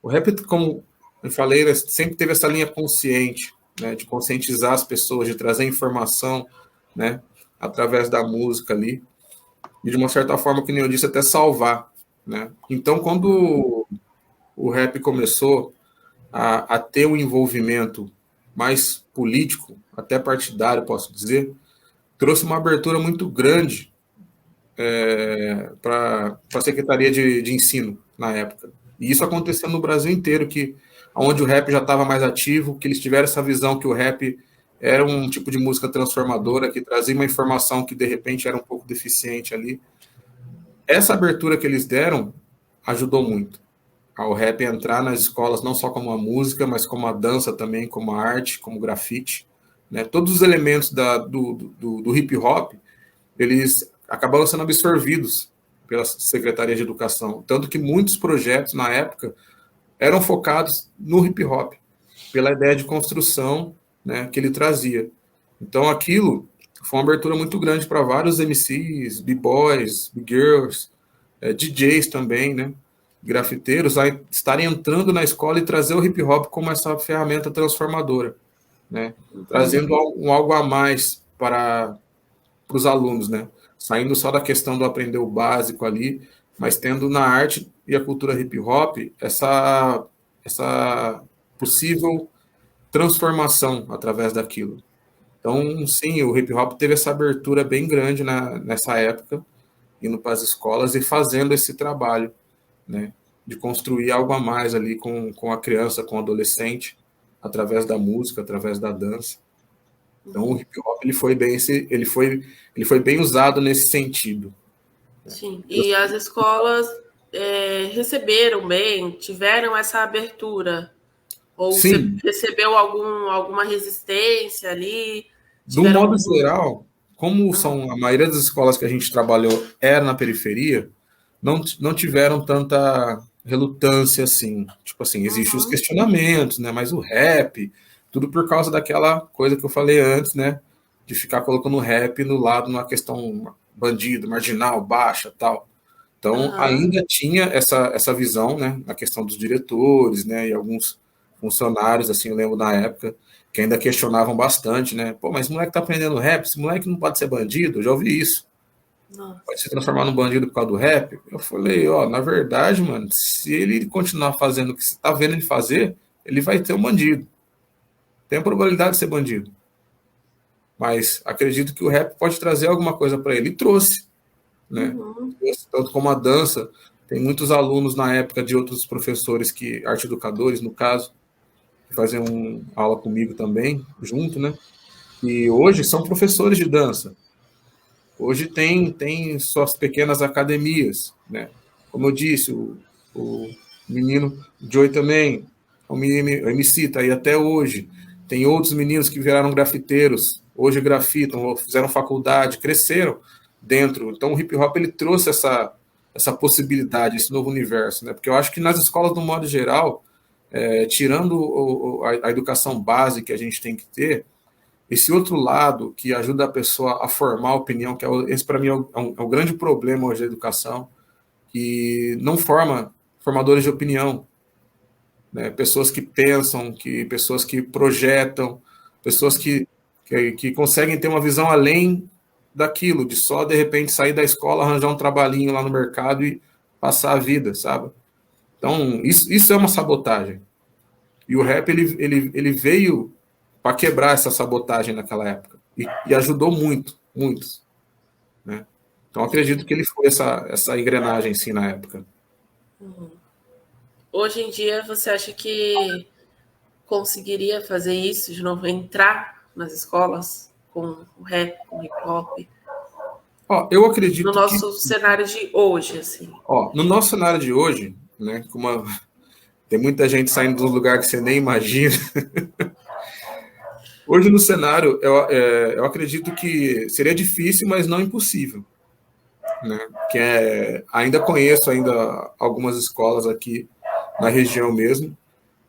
o rap, como eu falei, sempre teve essa linha consciente, né, de conscientizar as pessoas, de trazer informação, né, através da música ali, e de uma certa forma, que nem eu disse, até salvar, né. Então, quando o rap começou a ter um envolvimento mais político, até partidário, posso dizer, trouxe uma abertura muito grande para a Secretaria de Ensino na época. E isso aconteceu no Brasil inteiro, onde o rap já estava mais ativo, que eles tiveram essa visão que o rap era um tipo de música transformadora, que trazia uma informação que, de repente, era um pouco deficiente ali. Essa abertura que eles deram ajudou muito ao rap entrar nas escolas, não só como a música, mas como a dança também, como a arte, como o grafite. Né? Todos os elementos do hip hop, eles acabaram sendo absorvidos pela Secretaria de Educação. Tanto que muitos projetos, na época, eram focados no hip hop, pela ideia de construção, né, que ele trazia. Então, aquilo foi uma abertura muito grande para vários MCs, b-boys, b-girls, DJs também, né? Grafiteiros a estarem entrando na escola e trazer o hip hop como essa ferramenta transformadora, né? Trazendo algo a mais para os alunos, né? Saindo só da questão do aprender o básico ali, mas tendo na arte e a cultura hip hop essa possível transformação através daquilo. Então, sim, o hip hop teve essa abertura bem grande nessa época, indo para as escolas e fazendo esse trabalho, né, de construir algo a mais ali com a criança, com o adolescente, através da música, através da dança. Então o hip hop ele foi bem usado nesse sentido. Sim, e as escolas receberam bem, tiveram essa abertura? Ou Sim. você recebeu alguma resistência ali? Do Tiveram modo algum... geral, como são a maioria das escolas que a gente trabalhou era na periferia, não tiveram tanta relutância assim. Tipo assim, existem os questionamentos, né? Mas o rap, tudo por causa daquela coisa que eu falei antes, né? De ficar colocando o rap no lado numa questão bandido, marginal, baixa, tal. Então, ainda tinha essa visão, né? Na questão dos diretores, né? E alguns funcionários, assim, eu lembro na época, que ainda questionavam bastante, né? Pô, mas esse moleque tá aprendendo rap, esse moleque não pode ser bandido, eu já ouvi isso. Nossa. Pode se transformar num bandido por causa do rap? Eu falei, ó, na verdade, mano, se ele continuar fazendo o que você tá vendo ele fazer, ele vai ter um bandido. Tem a probabilidade de ser bandido. Mas acredito que o rap pode trazer alguma coisa para ele. E trouxe, né? Tanto como a dança, tem muitos alunos na época de outros professores, que arte educadores, no caso, que faziam aula comigo também, junto, né? E hoje são professores de dança. Hoje tem suas pequenas academias, né? Como eu disse, o menino Joey também, o MC está aí até hoje. Tem outros meninos que viraram grafiteiros, hoje grafitam, fizeram faculdade, cresceram dentro. Então o hip hop ele trouxe essa possibilidade, esse novo universo, né? Porque eu acho que nas escolas, do modo geral, tirando a educação básica que a gente tem que ter, esse outro lado que ajuda a pessoa a formar opinião, que esse para mim é um grande problema hoje da educação, que não forma formadores de opinião, né? Pessoas que pensam, pessoas que projetam, pessoas que conseguem ter uma visão além daquilo, de só de repente sair da escola, arranjar um trabalhinho lá no mercado e passar a vida, sabe? Então, isso é uma sabotagem. E o rap, ele veio para quebrar essa sabotagem naquela época. E ajudou muito, muitos. Né? Então, acredito que ele foi essa engrenagem, sim, na época. Hoje em dia, você acha que conseguiria fazer isso de novo, entrar nas escolas com o rap, com o hip hop? Ó, eu No acredito que... nosso cenário de hoje, assim. Ó, no nosso cenário de hoje, né, tem muita gente saindo de um lugar que você nem imagina. Hoje, no cenário, eu acredito que seria difícil, mas não impossível. Né? Ainda conheço algumas escolas aqui na região mesmo,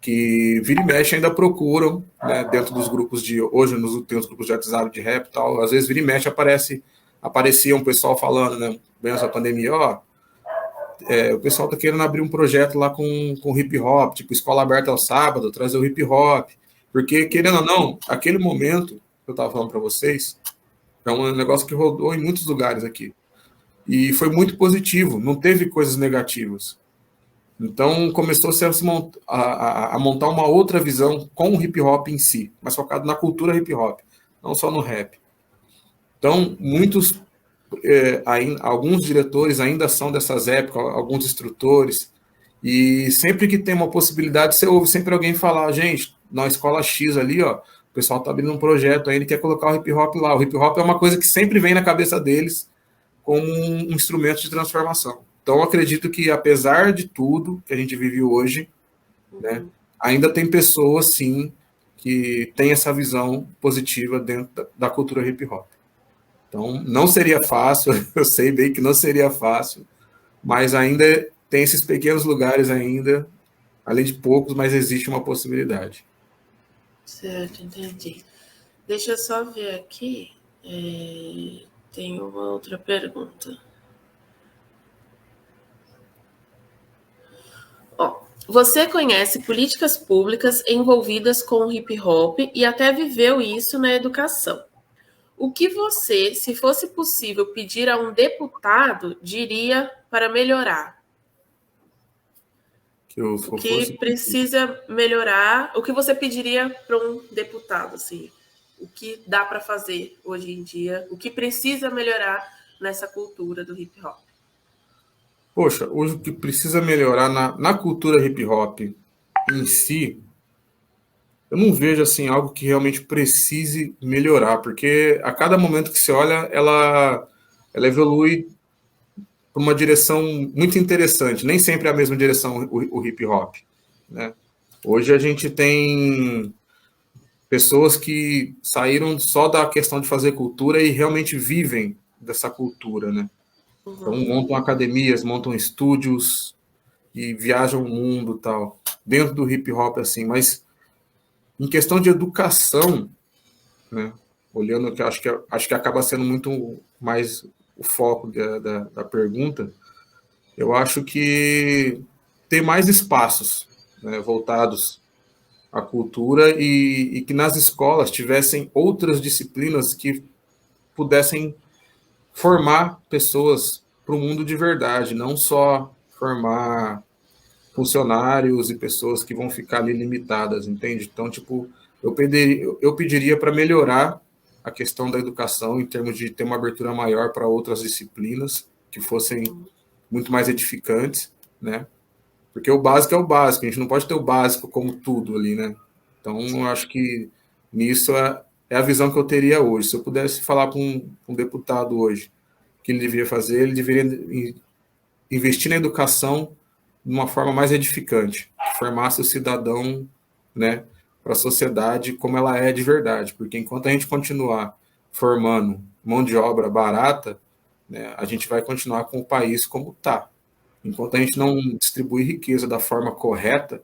que vira e mexe ainda procuram, né, dentro dos grupos de... Hoje tem os grupos de WhatsApp de rap e tal, às vezes vira e mexe aparecia um pessoal falando, né, bem essa pandemia, ó, o pessoal tá querendo abrir um projeto lá com hip hop, tipo escola aberta ao sábado, trazer o hip hop, porque, querendo ou não, aquele momento que eu tava falando para vocês, é um negócio que rodou em muitos lugares aqui, e foi muito positivo, não teve coisas negativas. Então começou-se a montar uma outra visão com o hip hop em si, mas focado na cultura hip hop, não só no rap. Então, alguns diretores ainda são dessas épocas, alguns instrutores, e sempre que tem uma possibilidade, você ouve sempre alguém falar, gente, na escola X ali, ó, o pessoal tá abrindo um projeto aí, ele quer colocar o hip hop lá. O hip hop é uma coisa que sempre vem na cabeça deles como um instrumento de transformação. Então, eu acredito que, apesar de tudo que a gente vive hoje, né, ainda tem pessoas, sim, que têm essa visão positiva dentro da cultura hip hop. Então, não seria fácil, eu sei bem que não seria fácil, mas ainda tem esses pequenos lugares ainda, além de poucos, mas existe uma possibilidade. Certo, entendi. Deixa eu só ver aqui. Tem uma outra pergunta. Ó, você conhece políticas públicas envolvidas com o hip hop e até viveu isso na educação. O que você, se fosse possível pedir a um deputado, diria para melhorar? O que precisa melhorar? O que você pediria para um deputado, assim? O que dá para fazer hoje em dia? O que precisa melhorar nessa cultura do hip hop? Poxa, hoje o que precisa melhorar na cultura hip hop em si, eu não vejo assim algo que realmente precise melhorar, porque a cada momento que você olha, ela evolui para uma direção muito interessante. Nem sempre é a mesma direção o hip hop, né? Hoje a gente tem pessoas que saíram só da questão de fazer cultura e realmente vivem dessa cultura, né? Então, montam academias, montam estúdios e viajam o mundo tal, dentro do hip hop, assim. Mas em questão de educação, né? Olhando que acho que acaba sendo muito mais o foco da pergunta, eu acho que tem mais espaços, né, voltados à cultura e que nas escolas tivessem outras disciplinas que pudessem formar pessoas para o mundo de verdade, não só formar funcionários e pessoas que vão ficar ali limitadas, entende? Então, tipo, eu pediria para melhorar a questão da educação em termos de ter uma abertura maior para outras disciplinas que fossem muito mais edificantes, né? Porque o básico é o básico, a gente não pode ter o básico como tudo ali, né? Então, eu acho que nisso é a visão que eu teria hoje. Se eu pudesse falar para um deputado hoje o que ele deveria fazer, ele deveria investir na educação de uma forma mais edificante, formasse o cidadão, né, para a sociedade como ela é de verdade, porque enquanto a gente continuar formando mão de obra barata, né, a gente vai continuar com o país como está. Enquanto a gente não distribuir riqueza da forma correta,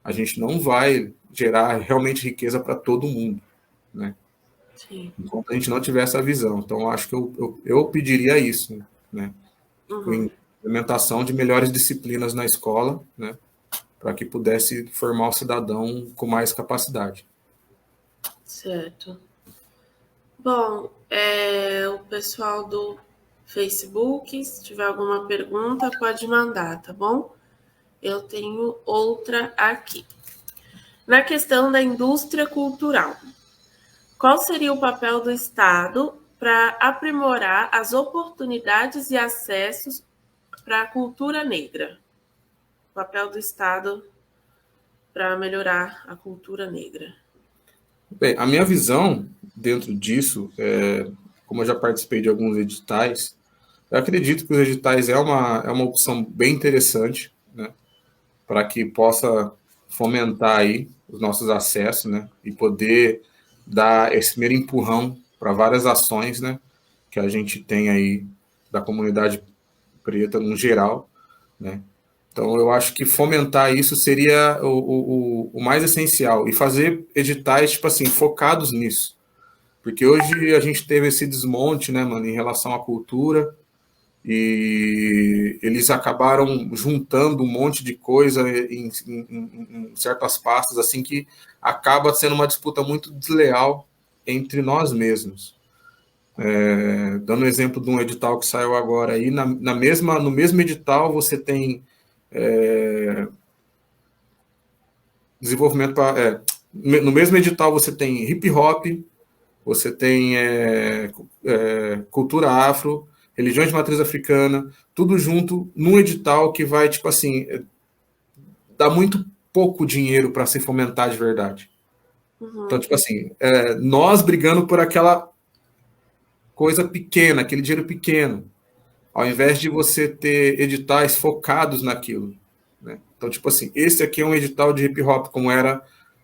a gente não vai gerar realmente riqueza para todo mundo, né? Sim. Enquanto a gente não tiver essa visão. Então, eu acho que eu pediria isso, né? Implementação de melhores disciplinas na escola, né? Para que pudesse formar o cidadão com mais capacidade. Certo. Bom, o pessoal do Facebook, se tiver alguma pergunta, pode mandar, tá bom? Eu tenho outra aqui. Na questão da indústria cultural, qual seria o papel do Estado para aprimorar as oportunidades e acessos para a cultura negra? O papel do Estado para melhorar a cultura negra. Bem, a minha visão dentro disso, como eu já participei de alguns editais, eu acredito que os editais é uma opção bem interessante, né, para que possa fomentar aí os nossos acessos, né, e poder dar esse primeiro empurrão para várias ações, né, que a gente tem aí da comunidade preta no geral, né. Então, eu acho que fomentar isso seria o mais essencial e fazer editais, tipo assim, focados nisso. Porque hoje a gente teve esse desmonte, né, mano, em relação à cultura, e eles acabaram juntando um monte de coisa em certas pastas, assim, que acaba sendo uma disputa muito desleal entre nós mesmos. Dando um exemplo de um edital que saiu agora aí, no mesmo edital você tem desenvolvimento no mesmo edital você tem hip hop, você tem cultura afro, religiões de matriz africana, tudo junto num edital que vai, tipo assim, dar muito pouco dinheiro para se fomentar de verdade. Então, tipo assim, nós brigando por aquela coisa pequena, aquele dinheiro pequeno, ao invés de você ter editais focados naquilo, né? Então, tipo assim, esse aqui é um edital de hip hop, como era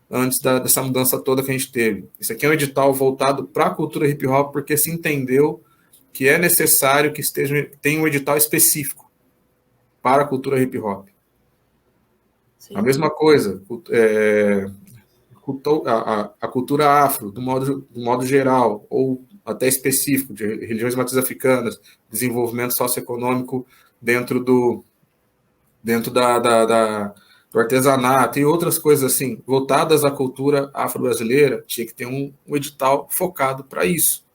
antes dessa mudança toda que a gente teve. Esse aqui é um edital voltado para a cultura hip hop, porque se entendeu que é necessário que tenha um edital específico para a cultura hip hop. Sim. A mesma coisa, a cultura afro, do modo geral, ou até específico, de religiões de matriz africanas, desenvolvimento socioeconômico dentro do artesanato e outras coisas assim, voltadas à cultura afro-brasileira, tinha que ter um edital focado para isso,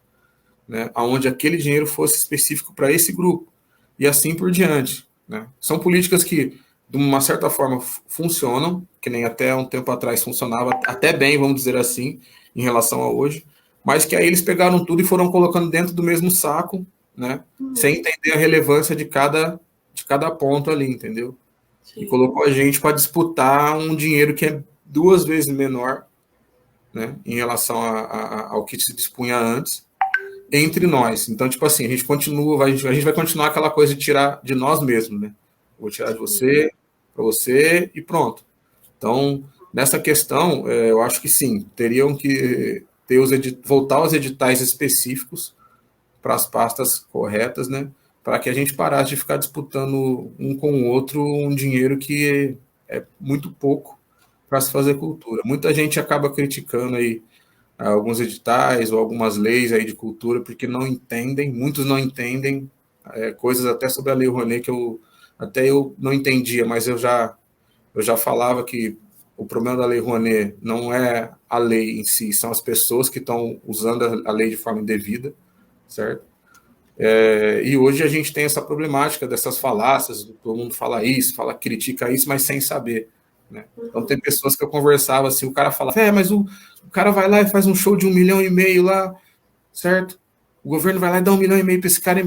né, onde aquele dinheiro fosse específico para esse grupo, e assim por diante, né. São políticas que, de uma certa forma, funcionam, que nem até um tempo atrás funcionava até bem, vamos dizer assim, em relação a hoje, mas que aí eles pegaram tudo e foram colocando dentro do mesmo saco, né, sem entender a relevância de cada ponto ali, entendeu? Sim. E colocou a gente para disputar um dinheiro que é 2 vezes menor, né, em relação ao que se dispunha antes, entre nós. Então, tipo assim, a gente vai continuar aquela coisa de tirar de nós mesmos, né? Vou tirar de você, para você e pronto. Então, Nessa questão, eu acho que sim, teriam que ter voltar aos editais específicos para as pastas corretas, né? Para que a gente parasse de ficar disputando um com o outro um dinheiro que é muito pouco para se fazer cultura. Muita gente acaba criticando aí alguns editais ou algumas leis aí de cultura porque não entendem, muitos não entendem coisas até sobre a Lei Rouanet que eu não entendia, mas eu já falava que o problema da Lei Rouanet não é a lei em si, são as pessoas que estão usando a lei de forma indevida, certo? E hoje a gente tem essa problemática dessas falácias, todo mundo fala isso, critica isso, mas sem saber, né? Então tem pessoas que eu conversava assim, o cara fala, mas o cara vai lá e faz um show de 1,5 milhão lá, certo? O governo vai lá e dá 1,5 milhão para esse cara,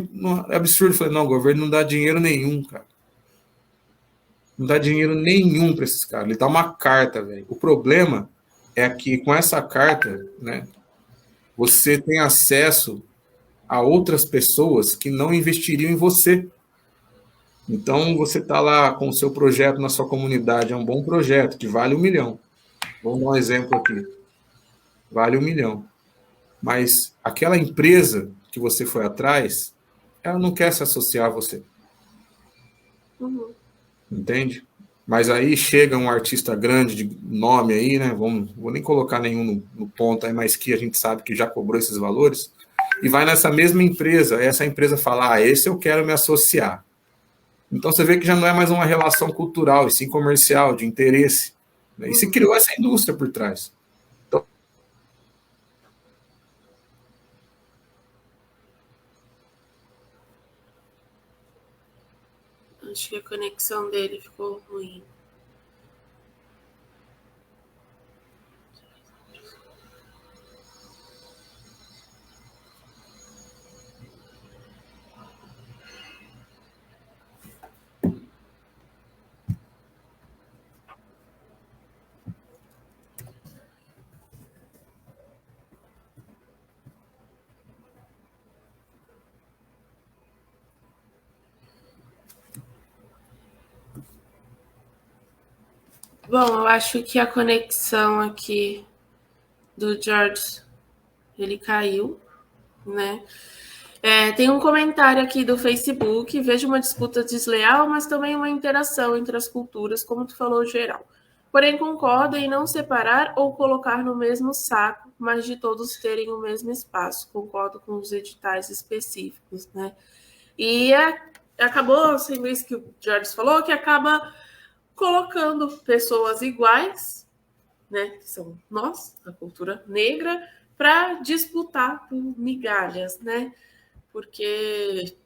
é absurdo. Eu falei, não, o governo não dá dinheiro nenhum, cara. Não dá dinheiro nenhum para esses caras. Ele dá uma carta, velho. O problema é que com essa carta, né, você tem acesso a outras pessoas que não investiriam em você. Então, você está lá com o seu projeto na sua comunidade, é um bom projeto, que vale 1 milhão. Vamos dar um exemplo aqui. Vale 1 milhão. Mas aquela empresa que você foi atrás, ela não quer se associar a você. Entende? Mas aí chega um artista grande de nome aí, né? Vou nem colocar nenhum no ponto aí, mas que a gente sabe que já cobrou esses valores, e vai nessa mesma empresa, essa empresa fala, esse eu quero me associar. Então você vê que já não é mais uma relação cultural, e sim comercial, de interesse. Né? E se criou essa indústria por trás. Então, acho que a conexão dele ficou ruim. Bom, eu acho que a conexão aqui do George, ele caiu, né? Tem um comentário aqui do Facebook, vejo uma disputa desleal, mas também uma interação entre as culturas, como tu falou, geral. Porém, concordo em não separar ou colocar no mesmo saco, mas de todos terem o mesmo espaço. Concordo com os editais específicos, né? E acabou sendo isso que o George falou, que acaba colocando pessoas iguais, né, que são nós, a cultura negra, para disputar por migalhas, né? Porque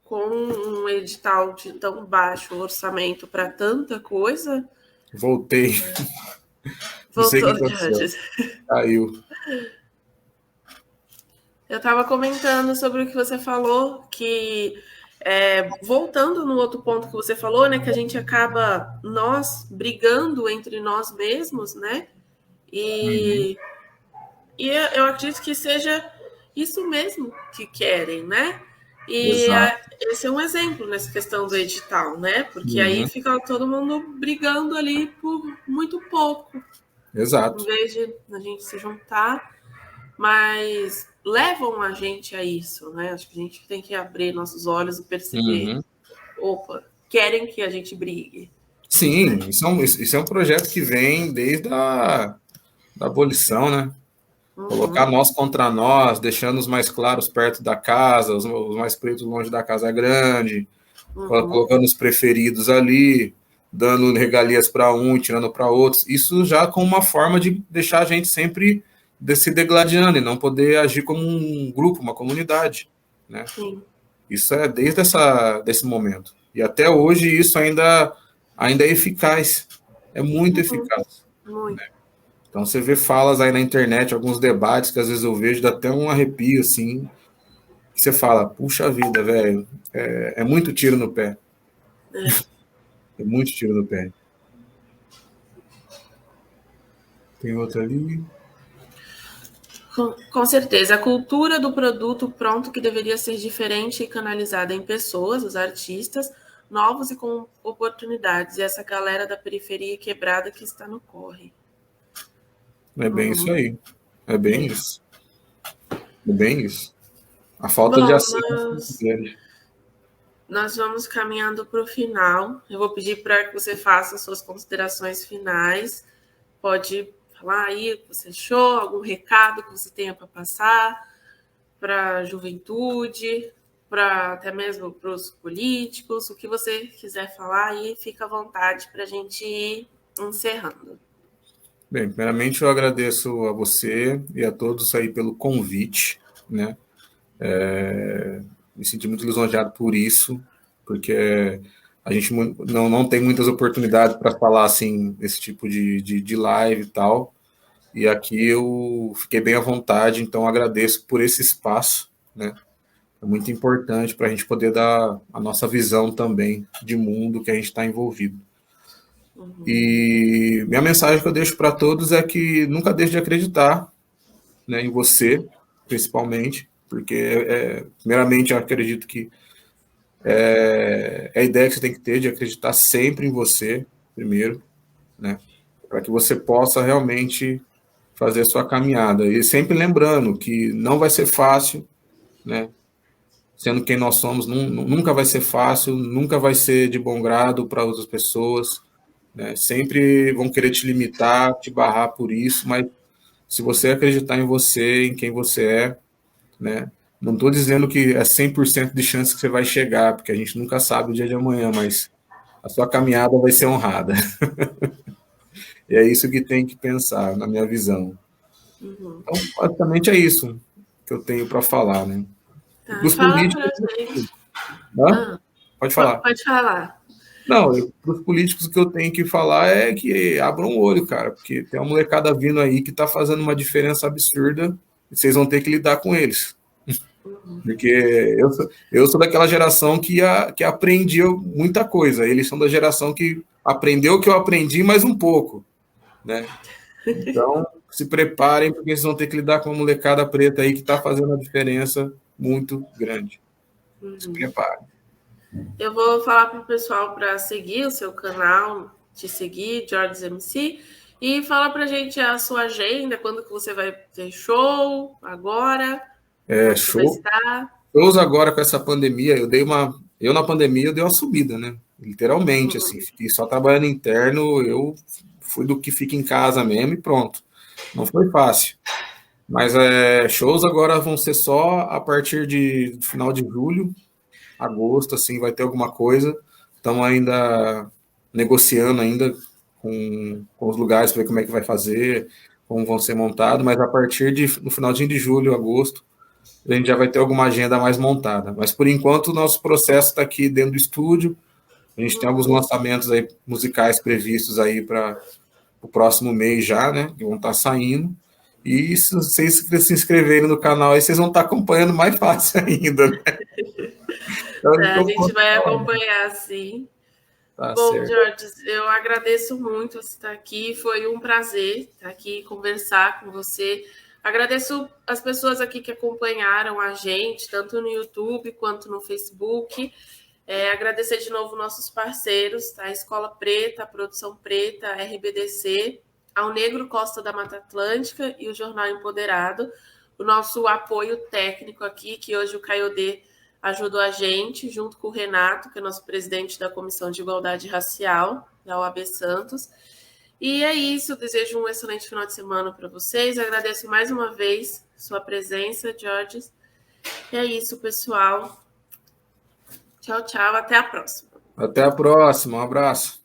com um edital de tão baixo orçamento para tanta coisa... Voltei. Voltou, George. Caiu. Eu estava comentando sobre o que você falou, que voltando no outro ponto que você falou, né, que a gente acaba nós brigando entre nós mesmos, né? E eu acredito que seja isso mesmo que querem, né? E esse é um exemplo nessa questão do edital, né? Porque aí fica todo mundo brigando ali por muito pouco. Exato. Em vez de a gente se juntar, mas levam a gente a isso, né? Acho que a gente tem que abrir nossos olhos e perceber. Opa, querem que a gente brigue. Sim, isso é um projeto que vem desde da abolição, né? Colocar nós contra nós, deixando os mais claros perto da casa, os mais pretos longe da casa grande, colocando os preferidos ali, dando regalias para um e tirando para outros. Isso já com uma forma de deixar a gente sempre se degladiando e não poder agir como um grupo, uma comunidade, né? Sim. Isso é desde desse momento. E até hoje isso ainda é eficaz. É muito eficaz. Muito. Né? Então você vê falas aí na internet, alguns debates que às vezes eu vejo, dá até um arrepio, assim, que você fala, puxa vida, velho, é muito tiro no pé. É muito tiro no pé. Tem outra ali. Com certeza. A cultura do produto pronto que deveria ser diferente e canalizada em pessoas, os artistas, novos e com oportunidades. E essa galera da periferia quebrada que está no corre. É bem isso aí. É bem isso. É bem isso. A falta Bom, de acesso dele. Nós vamos caminhando para o final. Eu vou pedir para que você faça suas considerações finais. Pode falar aí o que você achou, algum recado que você tenha para passar para a juventude, para até mesmo para os políticos, o que você quiser falar aí, fica à vontade para a gente ir encerrando. Bem, primeiramente eu agradeço a você e a todos aí pelo convite, né? Me senti muito lisonjeado por isso, porque a gente não tem muitas oportunidades para falar assim, esse tipo de live e tal. E aqui eu fiquei bem à vontade, então agradeço por esse espaço, né? É muito importante para a gente poder dar a nossa visão também de mundo que a gente está envolvido. E minha mensagem que eu deixo para todos é que nunca deixe de acreditar, né, em você, principalmente, porque, primeiramente, eu acredito que é a ideia que você tem que ter de acreditar sempre em você, primeiro, né, para que você possa realmente fazer a sua caminhada. E sempre lembrando que não vai ser fácil, né, sendo quem nós somos, nunca vai ser fácil, nunca vai ser de bom grado para outras pessoas, né, sempre vão querer te limitar, te barrar por isso, mas se você acreditar em você, em quem você é, né? Não estou dizendo que é 100% de chance que você vai chegar, porque a gente nunca sabe o dia de amanhã, mas a sua caminhada vai ser honrada. E é isso que tem que pensar, na minha visão. Então, basicamente é isso que eu tenho para falar, né? E para os Fala políticos... pra gente. Pode falar. Pode falar. Não, para os políticos o que eu tenho que falar é que abram o olho, cara, porque tem uma molecada vindo aí que está fazendo uma diferença absurda e vocês vão ter que lidar com eles. Porque eu sou daquela geração que aprendia muita coisa. Eles são da geração que aprendeu o que eu aprendi mais um pouco, né? Então, se preparem, porque vocês vão ter que lidar com uma molecada preta aí que está fazendo uma diferença muito grande. Se preparem. Eu vou falar para o pessoal para seguir o seu canal, te seguir, Georges MC, e fala para a gente a sua agenda, quando que você vai ter show, agora, Show. Shows agora com essa pandemia, eu na pandemia eu dei uma subida, né? Literalmente, assim, fiquei só trabalhando interno, eu fui do que fica em casa mesmo e pronto. Não foi fácil. Mas shows agora vão ser só a partir de final de julho, agosto, assim, vai ter alguma coisa. Estamos ainda negociando ainda com os lugares para ver como é que vai fazer, como vão ser montados, mas a partir no finalzinho de julho, agosto, a gente já vai ter alguma agenda mais montada. Mas por enquanto o nosso processo está aqui dentro do estúdio. A gente tem alguns lançamentos aí musicais previstos aí para o próximo mês já, né? Que vão estar saindo. E se vocês se inscreverem no canal aí, vocês vão estar acompanhando mais fácil ainda, né? Então, a gente vai acompanhar, sim. Tá bom, certo. Georges, eu agradeço muito você estar aqui. Foi um prazer estar aqui e conversar com você. Agradeço as pessoas aqui que acompanharam a gente, tanto no YouTube quanto no Facebook. Agradecer de novo nossos parceiros, tá? A Escola Preta, a Produção Preta, a RBDC, ao Negro Costa da Mata Atlântica e o Jornal Empoderado. O nosso apoio técnico aqui, que hoje o Caiodê ajudou a gente, junto com o Renato, que é nosso presidente da Comissão de Igualdade Racial, da OAB Santos. E é isso, eu desejo um excelente final de semana para vocês. Agradeço mais uma vez sua presença, Georges. E é isso, pessoal. Tchau, tchau. Até a próxima. Até a próxima. Um abraço.